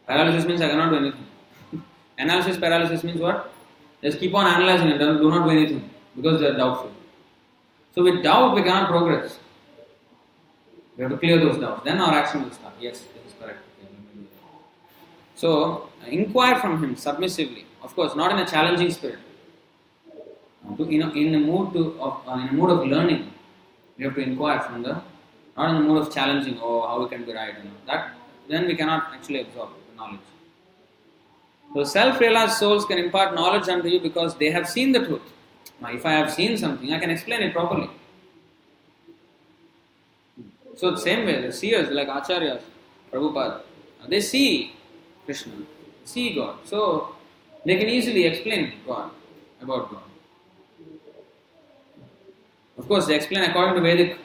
Paralysis means I cannot do anything. Analysis paralysis means what? Just keep on analyzing and do not do anything because they are doubtful. So with doubt we cannot progress. We have to clear those doubts. Then our action will start. Yes, this is correct. So inquire from him submissively. Of course, not in a challenging spirit. In a mood of learning, we have to inquire from not in the mood of challenging. Oh, how we can be right? That then we cannot actually absorb the knowledge. So self-realized souls can impart knowledge unto you because they have seen the truth. Now, if I have seen something, I can explain it properly. So the same way, the seers like Acharyas, Prabhupada, they see Krishna, see God. So they can easily explain God, about God. Of course, they explain according to Vedic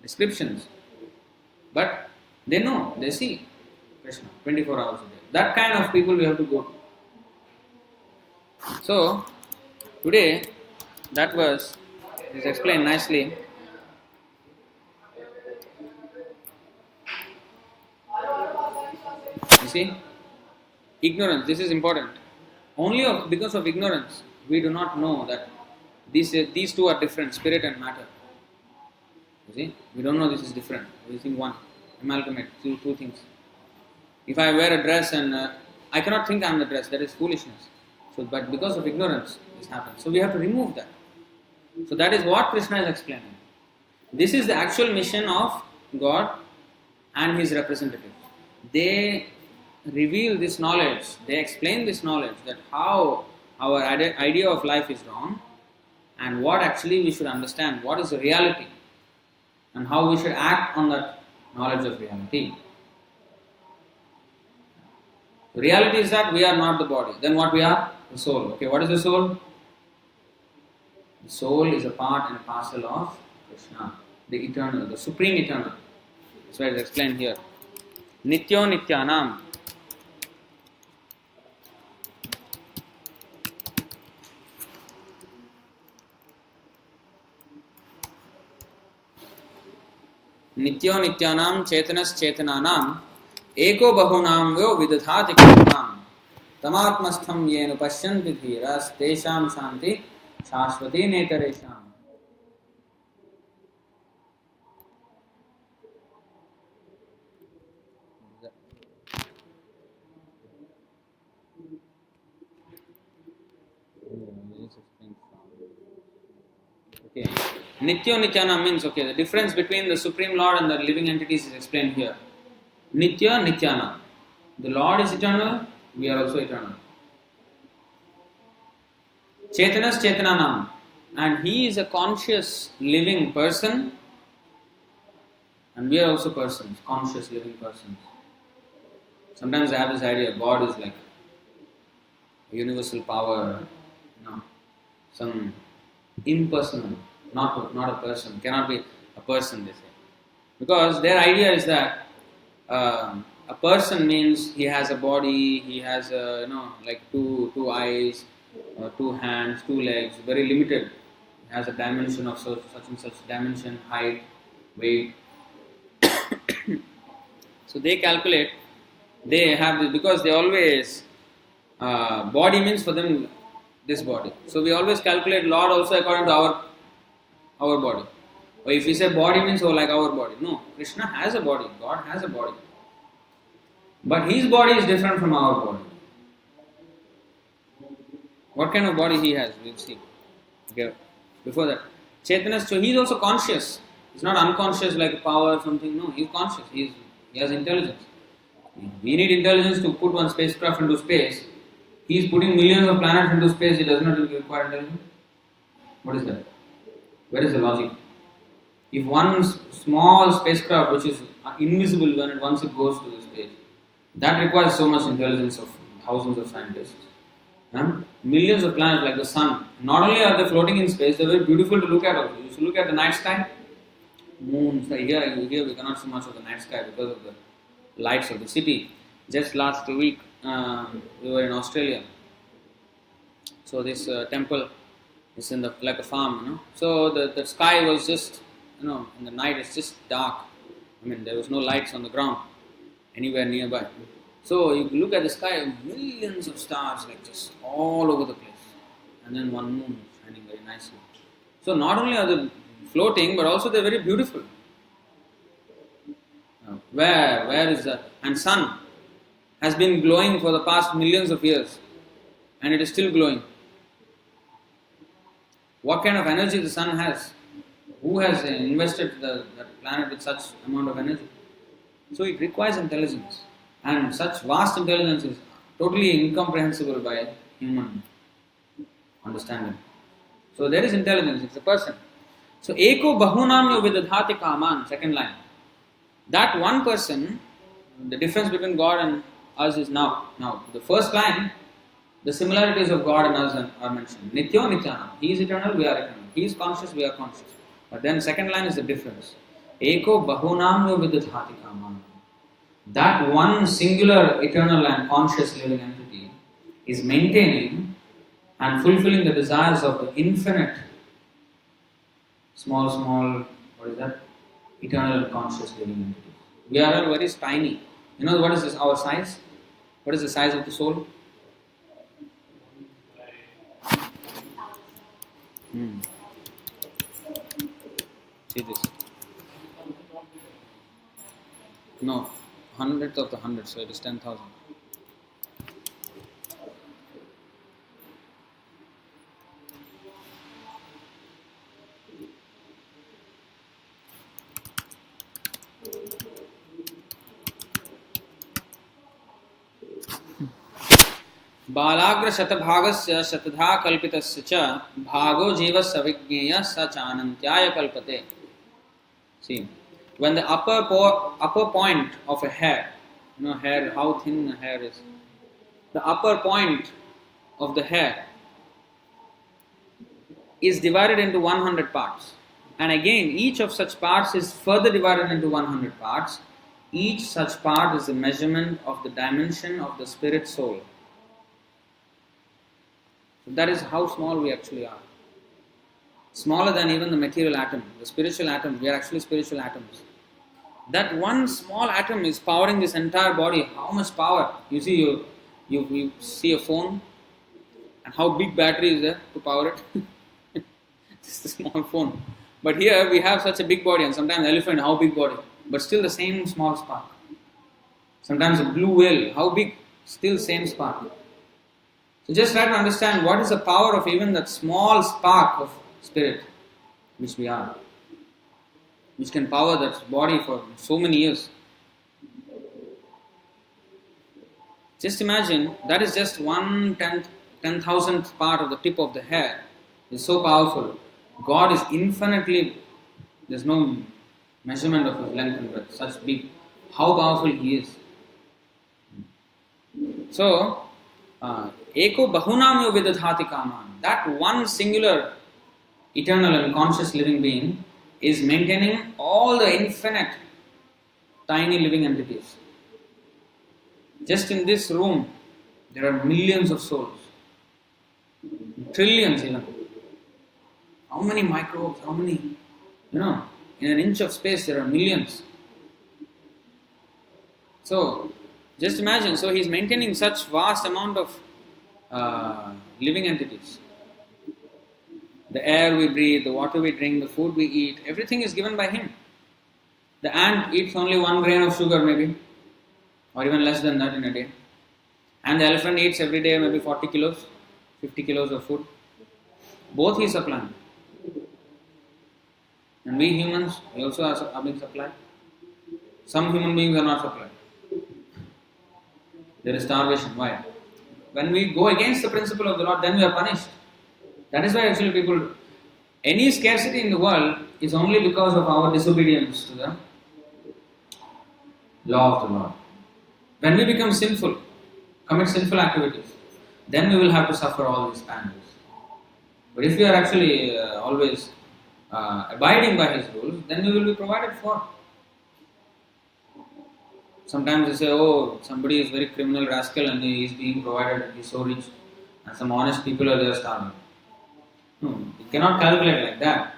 descriptions. But they know, they see Krishna 24 hours a day. That kind of people we have to go to. So, today, that verse is explained nicely. You see, ignorance, this is important. Only because of ignorance, we do not know that these two are different, spirit and matter. You see, we don't know this is different. We think one, amalgamate two things. If I wear a dress and I cannot think I am the dress, that is foolishness. So, but because of ignorance, this happens. So we have to remove that. So that is what Krishna is explaining. This is the actual mission of God and His representatives. They reveal this knowledge, they explain this knowledge that how our idea of life is wrong and what actually we should understand, what is the reality and how we should act on that knowledge of reality. The reality is that we are not the body. Then what we are? The soul. Okay, what is the soul? The soul is a part and a parcel of Krishna, the eternal, the supreme eternal. That's why it is explained here. Nityo Nityanam. Nityo Nityanam Chetanas Chetananam Eko Bahunam Vyo Vidadhati Kritam Tamatmastham Yenu Pashyanti Dhiras Tesham Shanti Shashvati Netaresham. Okay. Nityo Nityana means, the difference between the Supreme Lord and the living entities is explained here. Nitya Nityana. The Lord is eternal, we are also eternal. Chetanas Chetananam, and He is a conscious living person, and we are also persons, conscious living persons. Sometimes I have this idea, God is like a universal power, some impersonal, not a person, cannot be a person, they say. Because their idea is that a person means he has a body, he has like two eyes, two hands, two legs, very limited. He has a dimension of such and such dimension, height, weight. So they calculate, they have this, because they always, body means for them this body. So we always calculate Lord also according to our body. Or if we say body means like our body. No, Krishna has a body, God has a body. But His body is different from our body. What kind of body He has, we'll see. Okay. Before that, Chaitanya, so He is also conscious. He's not unconscious like power or something. No, He's conscious. He has intelligence. We need intelligence to put one spacecraft into space. He is putting millions of planets into space. He does not require intelligence. What is that? Where is the logic? If one small spacecraft, which is invisible once it goes to the space, that requires so much intelligence of thousands of scientists. Millions of planets like the sun. Not only are they floating in space, they are very beautiful to look at also. You should look at the night sky. Moon, here we cannot see much of the night sky because of the lights of the city. Just last week we were in Australia. So this temple is in like a farm, So the sky was just, in the night it's just dark. There was no lights on the ground anywhere nearby. So you look at the sky, millions of stars like just all over the place. And then one moon shining very nicely. So not only are they floating, but also they're very beautiful. Where is that? And sun has been glowing for the past millions of years. And it is still glowing. What kind of energy the sun has? Who has invested the planet with such amount of energy? So it requires intelligence. And such vast intelligence is totally incomprehensible by human understanding. So there is intelligence, it's a person. So eko bahunam yovidadhati kaman, second line. That one person, the difference between God and us is now. Now, the first line, the similarities of God and us are mentioned. Nityo nityanam. He is eternal, we are eternal. He is conscious, we are conscious. But then second line is the difference. Eko bahunam yovidadhati kaman. That one singular, eternal and conscious living entity is maintaining and fulfilling the desires of the infinite, small, what is that? Eternal and conscious living entity. We are all very tiny. What is this, our size? What is the size of the soul? See this. No. 100th of the 100, so it is 10,000. बालाग्र शतभागस्य शतधा कल्पितस्य च भागो जीवस्य अविज्ञेय स चानन्त्याय कल्पते. See, when the upper point of a hair, hair, how thin the hair is, the upper point of the hair is divided into 100 parts. And again, each of such parts is further divided into 100 parts. Each such part is a measurement of the dimension of the spirit soul. So that is how small we actually are. Smaller than even the material atom, the spiritual atom. We are actually spiritual atoms. That one small atom is powering this entire body. How much power? You see, you see a phone, and how big battery is there to power it? Just a small phone. But here we have such a big body, and sometimes elephant, how big body? But still the same small spark. Sometimes a blue whale, how big? Still same spark. So just try to understand what is the power of even that small spark of spirit, which we are, which can power that body for so many years. Just imagine, that is just 1/10,000th part of the tip of the hair. It's so powerful. God is infinitely, there's no measurement of his length and breadth, such big, how powerful he is. So, Eko Bahunam Yo Vidadhati Kaman, that one singular eternal and conscious living being is maintaining all the infinite tiny living entities. Just in this room, there are millions of souls, trillions even. How many microbes, how many, in an inch of space there are millions. So, just imagine, so he is maintaining such vast amount of living entities. The air we breathe, the water we drink, the food we eat, everything is given by him. The ant eats only 1 grain of sugar maybe, or even less than that in a day. And the elephant eats every day maybe 40 kilos, 50 kilos of food. Both he is supplying. And we humans, we also are being supplied. Some human beings are not supplied. There is starvation. Why? When we go against the principle of the Lord, then we are punished. That is why actually people, any scarcity in the world is only because of our disobedience to the law of the Lord. When we become sinful, commit sinful activities, then we will have to suffer all these pangs. But if we are actually always abiding by His rules, then we will be provided for. Sometimes they say, oh, somebody is very criminal rascal and he is being provided, he is so rich, and some honest people are there starving. No, you cannot calculate like that.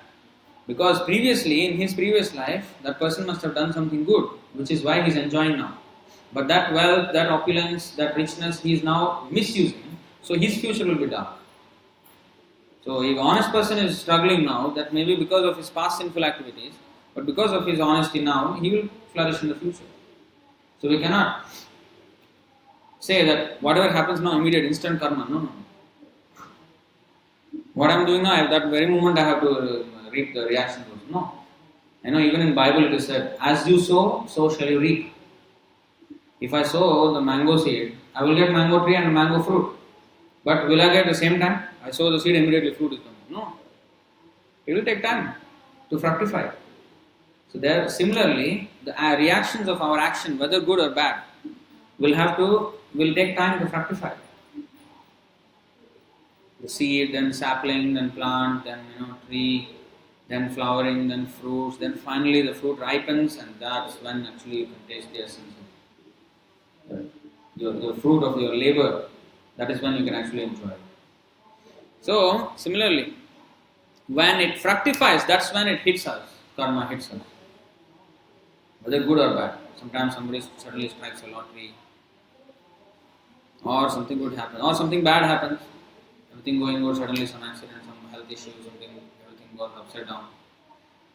Because previously, in his previous life, that person must have done something good, which is why he is enjoying now. But that wealth, that opulence, that richness, he is now misusing, so his future will be dark. So if an honest person is struggling now, that may be because of his past sinful activities, but because of his honesty now, he will flourish in the future. So we cannot say that whatever happens now, immediate, instant karma. No. What I am doing now, at that very moment I have to reap the reactions also. No. Even in Bible it is said, as you sow, so shall you reap. If I sow the mango seed, I will get mango tree and mango fruit. But will I get the same time? I sow the seed, immediately fruit is coming. No. It will take time to fructify. So there, similarly, the reactions of our action, whether good or bad, will take time to fructify. The seed, then sapling, then plant, then tree, then flowering, then fruits, then finally the fruit ripens, and that's when actually you can taste the essence of your fruit of your labor. That is when you can actually enjoy it. So similarly, when it fructifies, that's when it hits us. Karma hits us. Whether good or bad. Sometimes somebody suddenly strikes a lottery, or something good happens, or something bad happens. Everything going good, suddenly some accident, some health issue, everything goes upside down.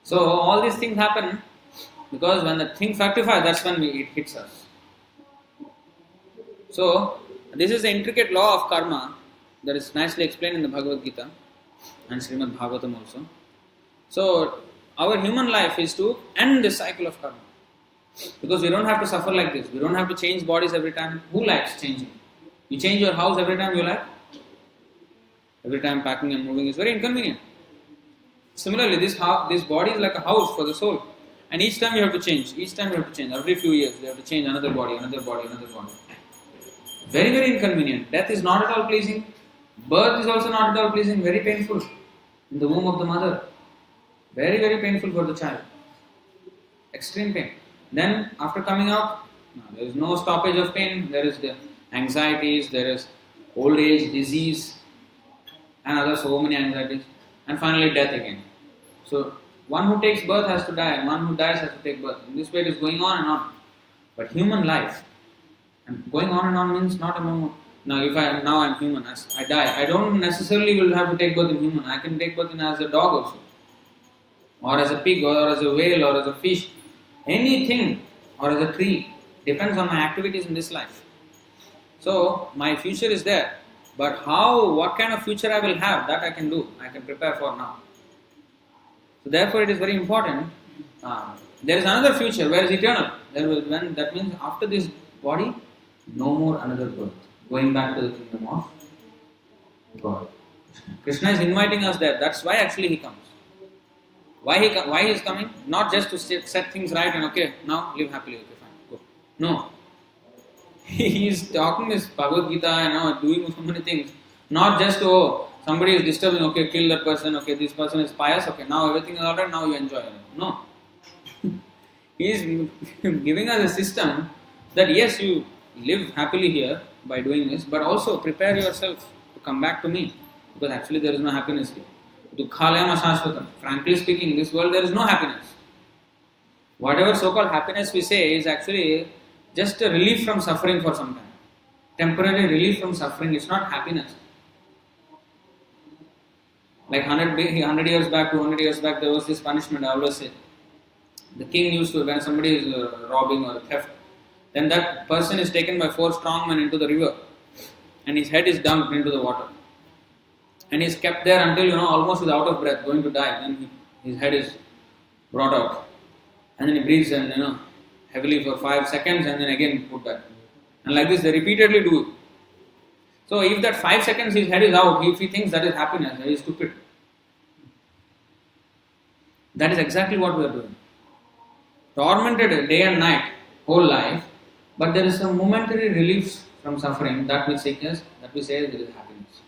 So all these things happen because when the thing fructifies, that's when it hits us. So this is the intricate law of karma that is nicely explained in the Bhagavad-gita and Srimad Bhagavatam also. So our human life is to end this cycle of karma. Because we don't have to suffer like this. We don't have to change bodies every time. Who likes changing? You change your house every time you like? Every time packing and moving is very inconvenient. Similarly, this body is like a house for the soul. And each time you have to change. Every few years you have to change another body. Very, very inconvenient. Death is not at all pleasing. Birth is also not at all pleasing. Very painful. In the womb of the mother. Very, very painful for the child. Extreme pain. Then after coming out, there is no stoppage of pain. There is the anxieties, there is old age, disease, and other so many anxieties. And finally death again. So one who takes birth has to die, and one who dies has to take birth. In this way it is going on and on. But human life, and going on and on means not a moment. Now I'm human, as I die, I don't necessarily will have to take birth in human. I can take birth in as a dog also, or as a pig, or as a whale, or as a fish. Anything, or as a tree, depends on my activities in this life. So, my future is there. But what kind of future I will have, that I can do. I can prepare for now. So, therefore, it is very important. There is another future where is eternal. That means after this body, No more another birth. Going back to the kingdom of God. Krishna is inviting us there. That's why actually he comes. Why he is coming? Not just to set things right and okay, now live happily, okay, fine, go. No. He is talking this Bhagavad-gita and doing so many things. Not just somebody is disturbing, okay, kill that person, okay, this person is pious, okay, now everything is alright, now you enjoy it. No. He is giving us a system that yes, you live happily here by doing this, but also prepare yourself to come back to me. Because actually there is no happiness here. Dukkhalayam asashvatam. Frankly speaking, in this world there is no happiness. Whatever so-called happiness we say is actually just a relief from suffering for some time. Temporary relief from suffering, it's not happiness. Like 100 years back, 200 years back, there was this punishment, I always say. The king used to, when somebody is robbing or theft, then that person is taken by 4 strong men into the river and his head is dumped into the water. And he is kept there until, almost is out of breath, going to die. Then his head is brought out. And then he breathes and, heavily for 5 seconds and then again put back. And like this, they repeatedly do it. So if that 5 seconds his head is out, if he thinks that is happiness, that is stupid. That is exactly what we are doing. Tormented day and night, whole life, but there is some momentary relief from suffering that we say there is happiness.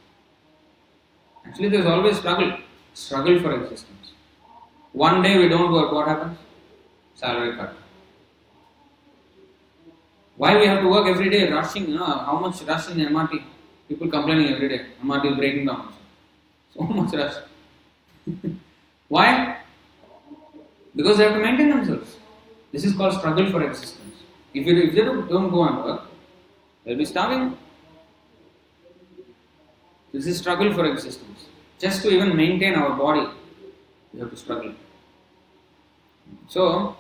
Actually, there is always struggle for existence. One day we don't work, what happens? Salary cut. Why we have to work every day, rushing, how much rush in the MRT? People complaining every day, MRT is breaking down. So much rush. Why? Because they have to maintain themselves. This is called struggle for existence. If they don't go and work, they will be starving. This is struggle for existence. Just to even maintain our body, we have to struggle. So,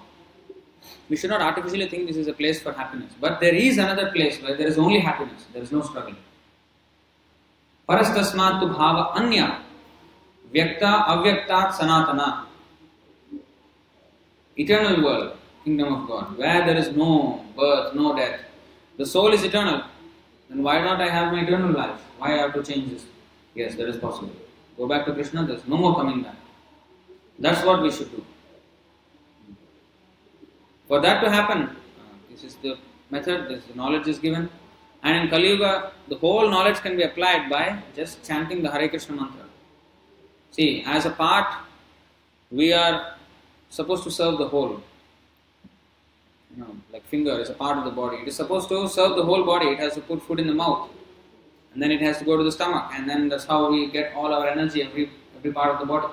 we should not artificially think this is a place for happiness. But there is another place where there is only happiness, there is no struggle. Parastasmat tu bhava anya, vyakta avyaktat sanatana. Eternal world, kingdom of God, where there is no birth, no death. The soul is eternal. Then why not I have my eternal life? Why I have to change this? Yes, that is possible. Go back to Krishna, there is no more coming back. That's what we should do. For that to happen, this is the method, the knowledge is given. And in Kali Yuga, the whole knowledge can be applied by just chanting the Hare Krishna mantra. See, as a part, we are supposed to serve the whole. Like finger is a part of the body. It is supposed to serve the whole body. It has to put food in the mouth. And then it has to go to the stomach. And then that's how we get all our energy, every part of the body.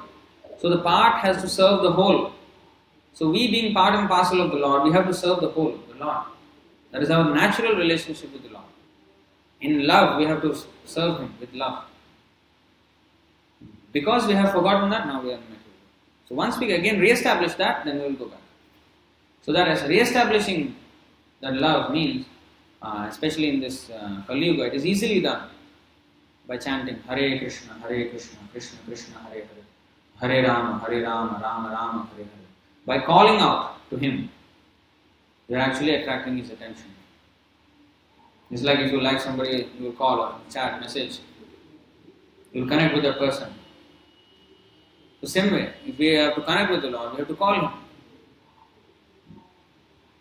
So the part has to serve the whole. So we being part and parcel of the Lord, we have to serve the whole, the Lord. That is our natural relationship with the Lord. In love, we have to serve Him with love. Because we have forgotten that, now we are material. So once we again re-establish that, then we will go back. So that as re-establishing that love means, especially in this Kali Yuga, it is easily done by chanting Hare Krishna, Krishna Krishna, Hare Hare, Hare Rama, Rama Rama, Hare Hare. By calling out to Him, you are actually attracting His attention. It's like if you like somebody, you will call or chat, message, you will connect with that person. The same way, if we have to connect with the Lord, we have to call Him.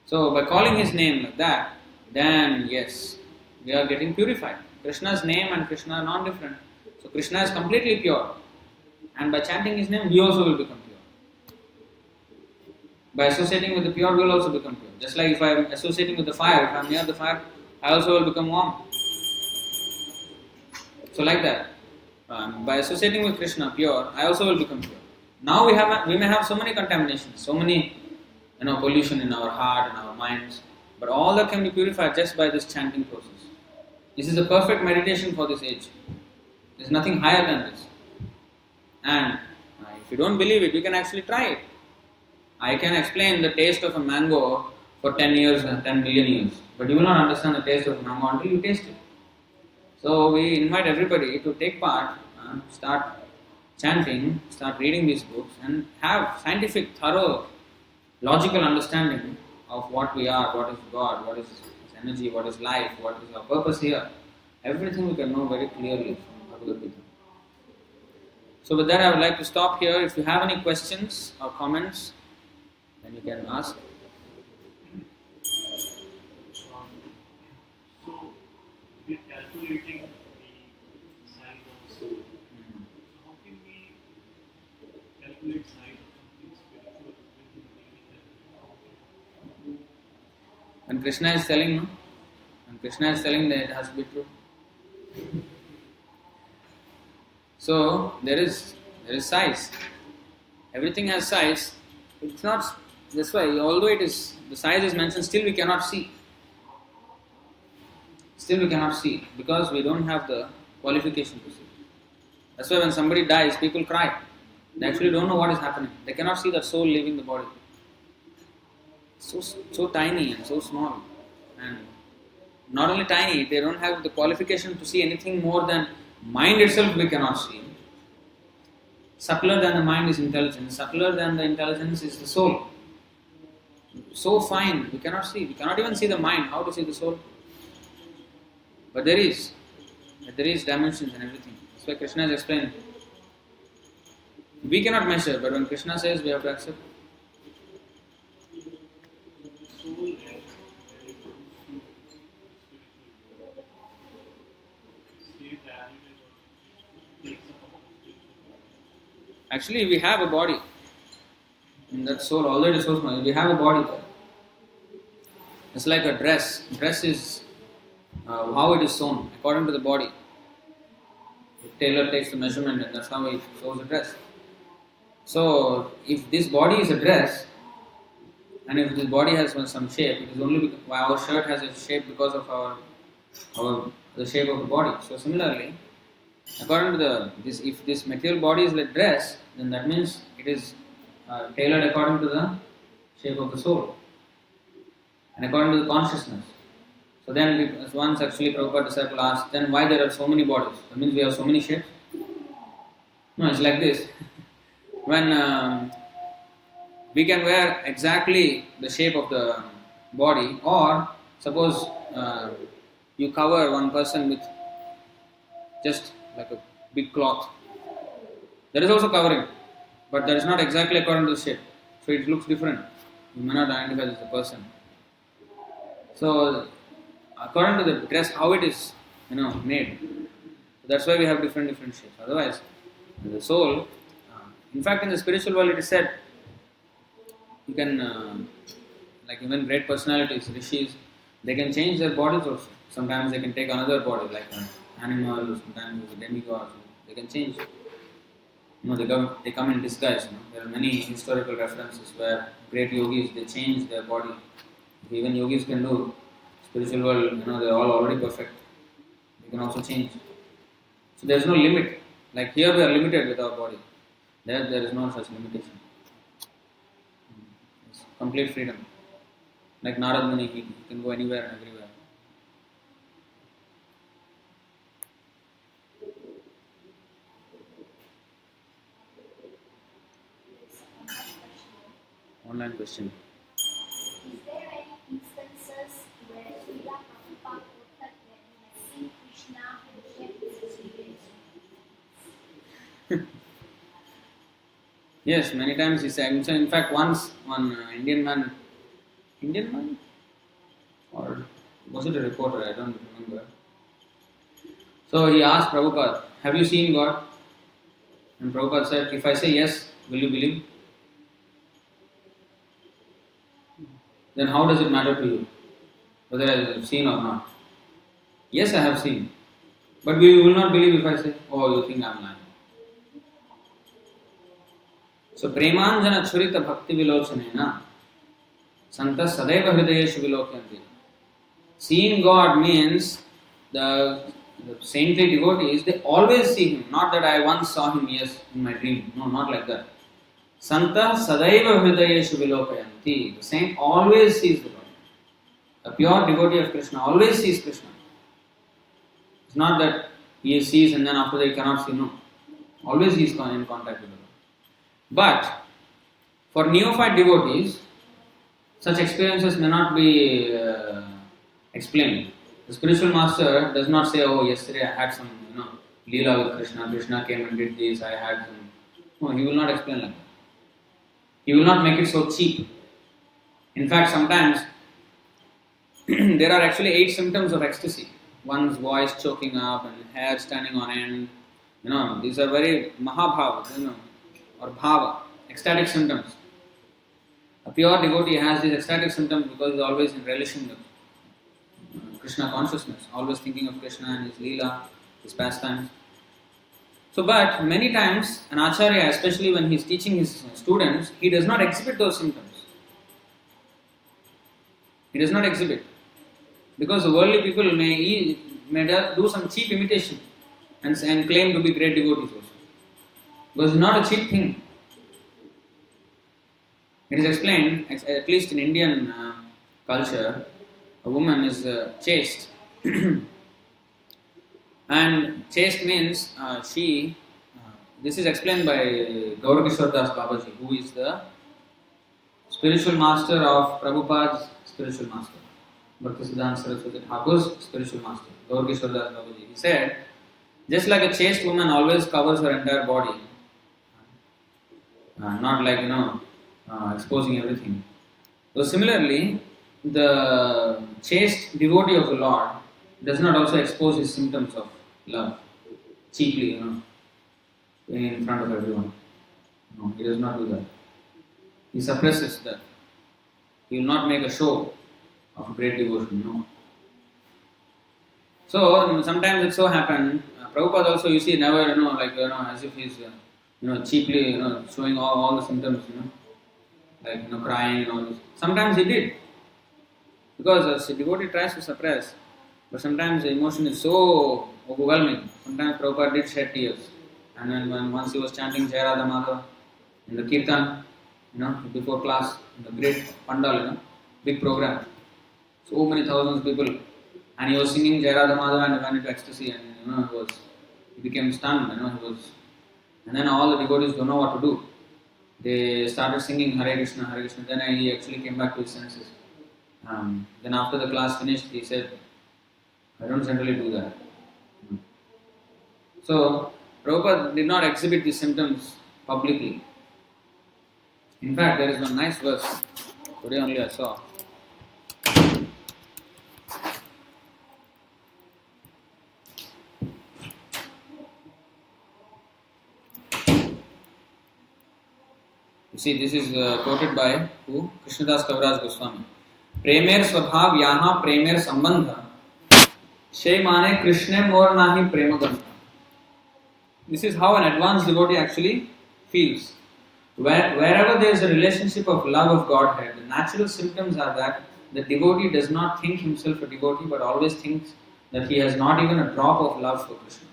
So by calling His name like that, then yes, we are getting purified. Krishna's name and Krishna are non-different. So Krishna is completely pure. And by chanting His name, we also will become pure. By associating with the pure, we will also become pure. Just like if I am associating with the fire, if I am near the fire, I also will become warm. So like that. By associating with Krishna pure, I also will become pure. Now we may have so many contaminations, so many pollution in our heart and our minds, but all that can be purified just by this chanting process. This is a perfect meditation for this age. There is nothing higher than this. And if you don't believe it, you can actually try it. I can explain the taste of a mango for 10 years and 10 million years, but you will not understand the taste of a mango until you taste it. So we invite everybody to take part, start chanting, start reading these books and have scientific, thorough, logical understanding of what we are, what is God, what is His energy, what is life, what is our purpose here. Everything we can know very clearly from Bhagavad-gita. So with that I would like to stop here. If you have any questions or comments, then you can ask. So, we're calculating the size of the soul. So, how can we calculate size of something spiritual within the daily life? When Krishna is telling, no? When Krishna is telling that it has to be true. So there is size. Everything has size. It's not. That's why, although it is the size is mentioned, still we cannot see. Still we cannot see because we don't have the qualification to see. That's why when somebody dies, people cry. They actually don't know what is happening. They cannot see the soul leaving the body. So tiny and so small, and not only tiny, they don't have the qualification to see anything more than mind itself. We cannot see. Subtler than the mind is intelligence. Subtler than the intelligence is the soul. So fine, we cannot see. We cannot even see the mind. How to see the soul? But there is dimensions and everything. That's why Krishna has explained. We cannot measure, but when Krishna says, we have to accept. Actually, we have a body. In that soul, although it is so small, we have a body there. It's like a dress. Dress is how it is sewn, according to the body. The tailor takes the measurement and that's how he sews the dress. So, if this body is a dress, and if this body has some shape, it is only because our shirt has a shape because of the shape of the body. So similarly, according to if this material body is like dress, then that means it is tailored according to the shape of the soul and according to the consciousness. So then, once actually Prabhupada disciple asked, then why there are so many bodies? That means we have so many shapes? No, it's like this. When we can wear exactly the shape of the body, or suppose you cover one person with just like a big cloth. That is also covering, but that is not exactly according to the shape. So it looks different. You may not identify as a person. So according to the dress, how it is, made. So that's why we have different shapes. Otherwise, the soul, in fact, in the spiritual world, it is said you can, like even great personalities, rishis, they can change their bodies also. Sometimes they can take another body, like an animal, sometimes a demigod. They can change. They come in disguise. There are many historical references where great yogis, they change their body. Even yogis can do. Spiritual world, they are all already perfect. They can also change. So there is no limit. Like here we are limited with our body. There is no such limitation. It's complete freedom. Like Narad Muni, he can go anywhere and everywhere. Online question. Is there any instances where Srila Prabhupada wrote that when he has seen Krishna and shared his experience? Yes, many times he said. In fact, once one Indian man, or was it a reporter? I don't remember. So he asked Prabhupada, "Have you seen God?" And Prabhupada said, "If I say yes, will you believe? Then how does it matter to you whether I have seen or not?" "Yes, I have seen. But you will not believe if I say, oh, you think I am lying." So, premanjana churita bhakti vilochanena santa sadaiva hridayeshu vilokyanti. Seeing God means the saintly devotees, they always see Him. Not that I once saw Him, yes, in my dream. No, not like that. Santa sadaiva hridayeshu vilokyanti. The saint always sees the Lord. A pure devotee of Krishna always sees Krishna. It's not that he sees and then after that he cannot see. No. Always he is in contact with the Lord. But for neophyte devotees, such experiences may not be explain. The spiritual master does not say, "Oh, yesterday I had some, Leela with Krishna. Krishna came and did this. I had some." No, he will not explain like that. He will not make it so cheap. In fact, sometimes there are actually 8 symptoms of ecstasy. One's voice choking up and hair standing on end. These are very mahabhava, or bhava, ecstatic symptoms. A pure devotee has these ecstatic symptoms because he is always in relishing with Krishna consciousness, always thinking of Krishna and his leela, his pastimes. So, but many times an acharya, especially when he is teaching his students, he does not exhibit those symptoms. He does not exhibit. Because the worldly people may do some cheap imitation and claim to be great devotees also. Because it's not a cheap thing. It is explained, at least in Indian culture, a woman is chaste. And chaste means this is explained by Gaurkishore Das Babaji, who is the spiritual master of Prabhupada's spiritual master. Bhaktisiddhanta Saraswati Thakur's spiritual master, Gaurkishore Das Babaji. He said, just like a chaste woman always covers her entire body, not like, exposing everything. So similarly, the chaste devotee of the Lord does not also expose his symptoms of love cheaply, in front of everyone. No, he does not do that. He suppresses that. He will not make a show of great devotion. No. So sometimes it so happens, Prabhupada also, you see, never, as if he's, cheaply, showing all the symptoms, like, crying and all this. Sometimes he did. Because a devotee tries to suppress, but sometimes the emotion is so overwhelming. Sometimes Prabhupada did shed tears. And then once he was chanting Jai Radha Madhava in the Kirtan, before class, in the great pandal, big program. So many thousands of people. And he was singing Jai Radha Madhava and he went into ecstasy and, he became stunned, And then all the devotees don't know what to do. They started singing Hare Krishna, Hare Krishna. Then he actually came back to his senses. Then after the class finished, he said, I don't generally do that. So, Prabhupada did not exhibit these symptoms publicly. In fact, there is one nice verse, today only I saw. You see, this is quoted by who? Krishnadas Kaviraj Goswami. Premer svabhav yaha premer sambandha Shay mane Krishna more nahi premagandha. This is how an advanced devotee actually feels. Wherever there is a relationship of love of Godhead, the natural symptoms are that the devotee does not think himself a devotee but always thinks that he has not even a drop of love for Krishna.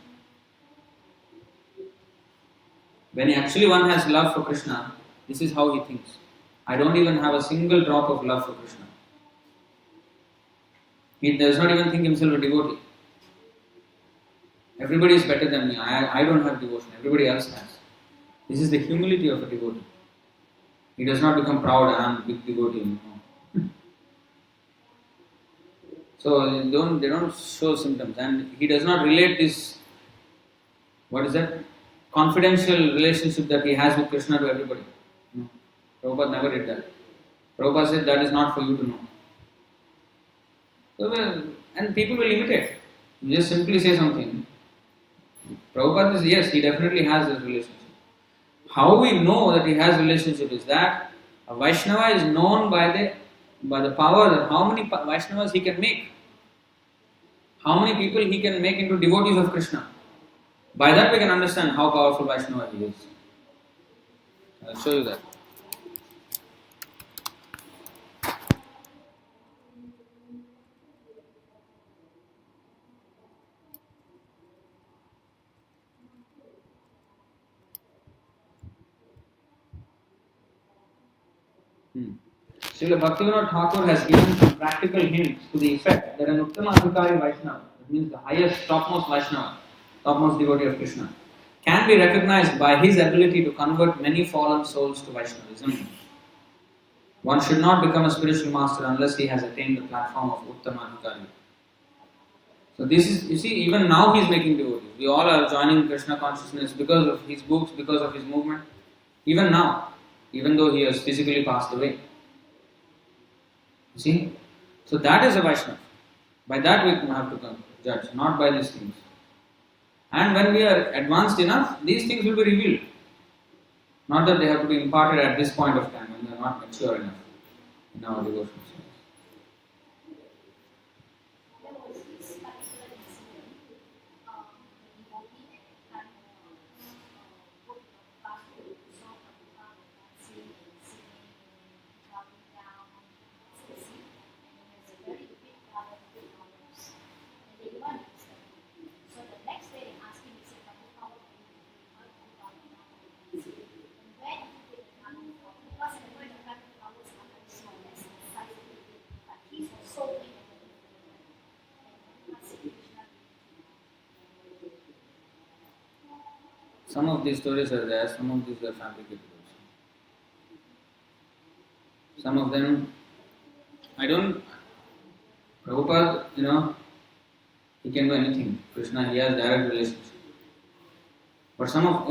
When actually one has love for Krishna, this is how he thinks. I don't even have a single drop of love for Krishna. He does not even think himself a devotee. Everybody is better than me. I don't have devotion. Everybody else has. This is the humility of a devotee. He does not become proud, I am a big devotee. No. So they don't show symptoms, and he does not relate this, what is that, confidential relationship that he has with Krishna to everybody. No. Prabhupada never did that. Prabhupada said that is not for you to know. So, and people will imitate. You just simply say something. Prabhupada says, yes, he definitely has this relationship. How we know that he has relationship is that a Vaishnava is known by the power that how many Vaishnavas he can make. How many people he can make into devotees of Krishna. By that we can understand how powerful Vaishnava he is. I'll show you that. Srila Bhaktivinoda Thakur has given some practical hints to the effect that an Uttama Adhikari Vaishnava, that means the highest, topmost Vaishnava, topmost devotee of Krishna, can be recognized by his ability to convert many fallen souls to Vaishnavism. One should not become a spiritual master unless he has attained the platform of Uttamadhikari. So this is, you see, even now he is making devotees. We all are joining Krishna consciousness because of his books, because of his movement. Even now, even though he has physically passed away. You see? So that is a Vaishnava. By that we have to judge, not by these things. And when we are advanced enough, these things will be revealed. Not that they have to be imparted at this point of time when they are not mature enough in our devotion. There was this particular incident, the devotee had book of Bhagavad, saw Prabhupada dancing, singing, jumping down, singing, and he has a very big garden with flowers. And they didn't understand. So the next day they asked him, he said, Prabhupada, what are you doing? Why are you garden dancing? And where did you get the garden from? Because I know the garden flowers are very small, that's the size of the big, but these were so big. Some of these stories are there, some of these are fabricated also. Some of them, Prabhupada, he can do anything. Krishna, he has direct relationship. But some of,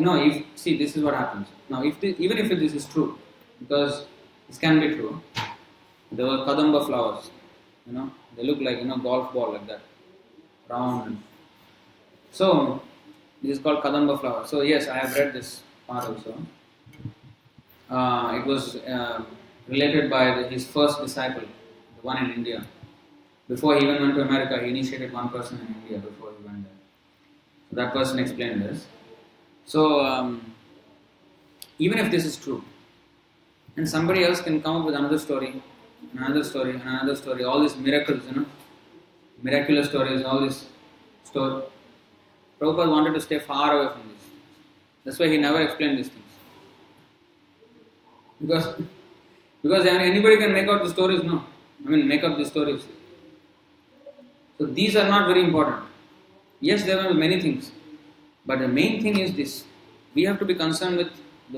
this is what happens. Now, even if this is true, because this can be true, there were kadamba flowers, they look like, golf ball like that, round. So, this is called kadamba flower. So, yes, I have read this part also. It was related by his first disciple, the one in India. Before he even went to America, he initiated one person in India before he went there. So that person explained this. So, even if this is true, and somebody else can come up with another story, another story, and another story, all these miracles, miraculous stories, all this story. Prabhupada wanted to stay far away from this. That's why he never explained these things. Because anybody can make out the stories, make up these stories. So these are not very important. Yes, there are many things. But the main thing is this. We have to be concerned with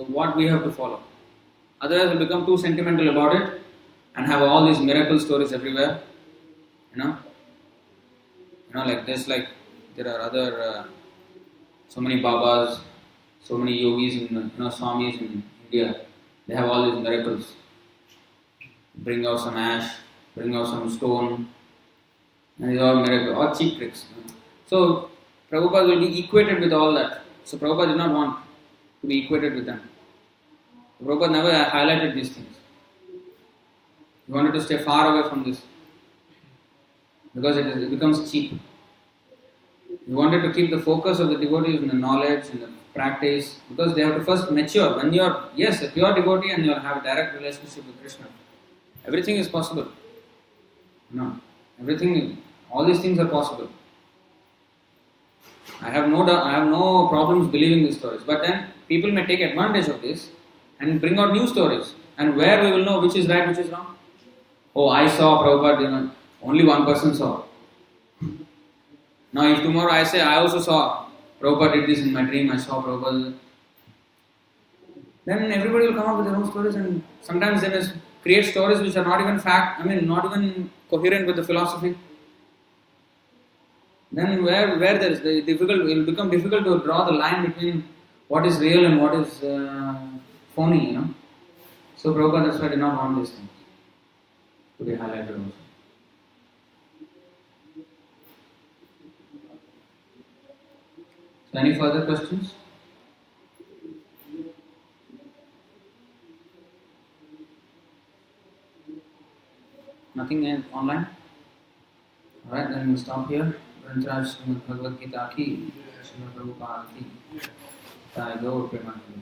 what we have to follow. Otherwise we'll become too sentimental about it and have all these miracle stories everywhere. Like this, like there are other, so many Babas, so many yogis, Swamis in India. They have all these miracles. Bring out some ash, bring out some stone, and these are all miracles, all cheap tricks. So, Prabhupada will be equated with all that. So, Prabhupada did not want to be equated with them. Prabhupada never highlighted these things. He wanted to stay far away from this because it becomes cheap. He wanted to keep the focus of the devotees in the knowledge, in the practice, because they have to first mature. When you are, a pure devotee and you have a direct relationship with Krishna, everything is possible. All these things are possible. I have no problems believing these stories. But then people may take advantage of this and bring out new stories. And where we will know which is right, which is wrong. Oh, I saw Prabhupada, only one person saw. Now if tomorrow I say, I also saw Prabhupada did this in my dream, I saw Prabhupada, then everybody will come up with their own stories, and sometimes they will create stories which are not even not even coherent with the philosophy. Then where there is it will become difficult to draw the line between what is real and what is phony, So Prabhupada that's why did not want these things to be highlighted also. So any further questions? Nothing online? Alright, then we'll stop here. Bhagavad-gita ki, Srimad Prabhupada ki, Jai Gaur Premanandi.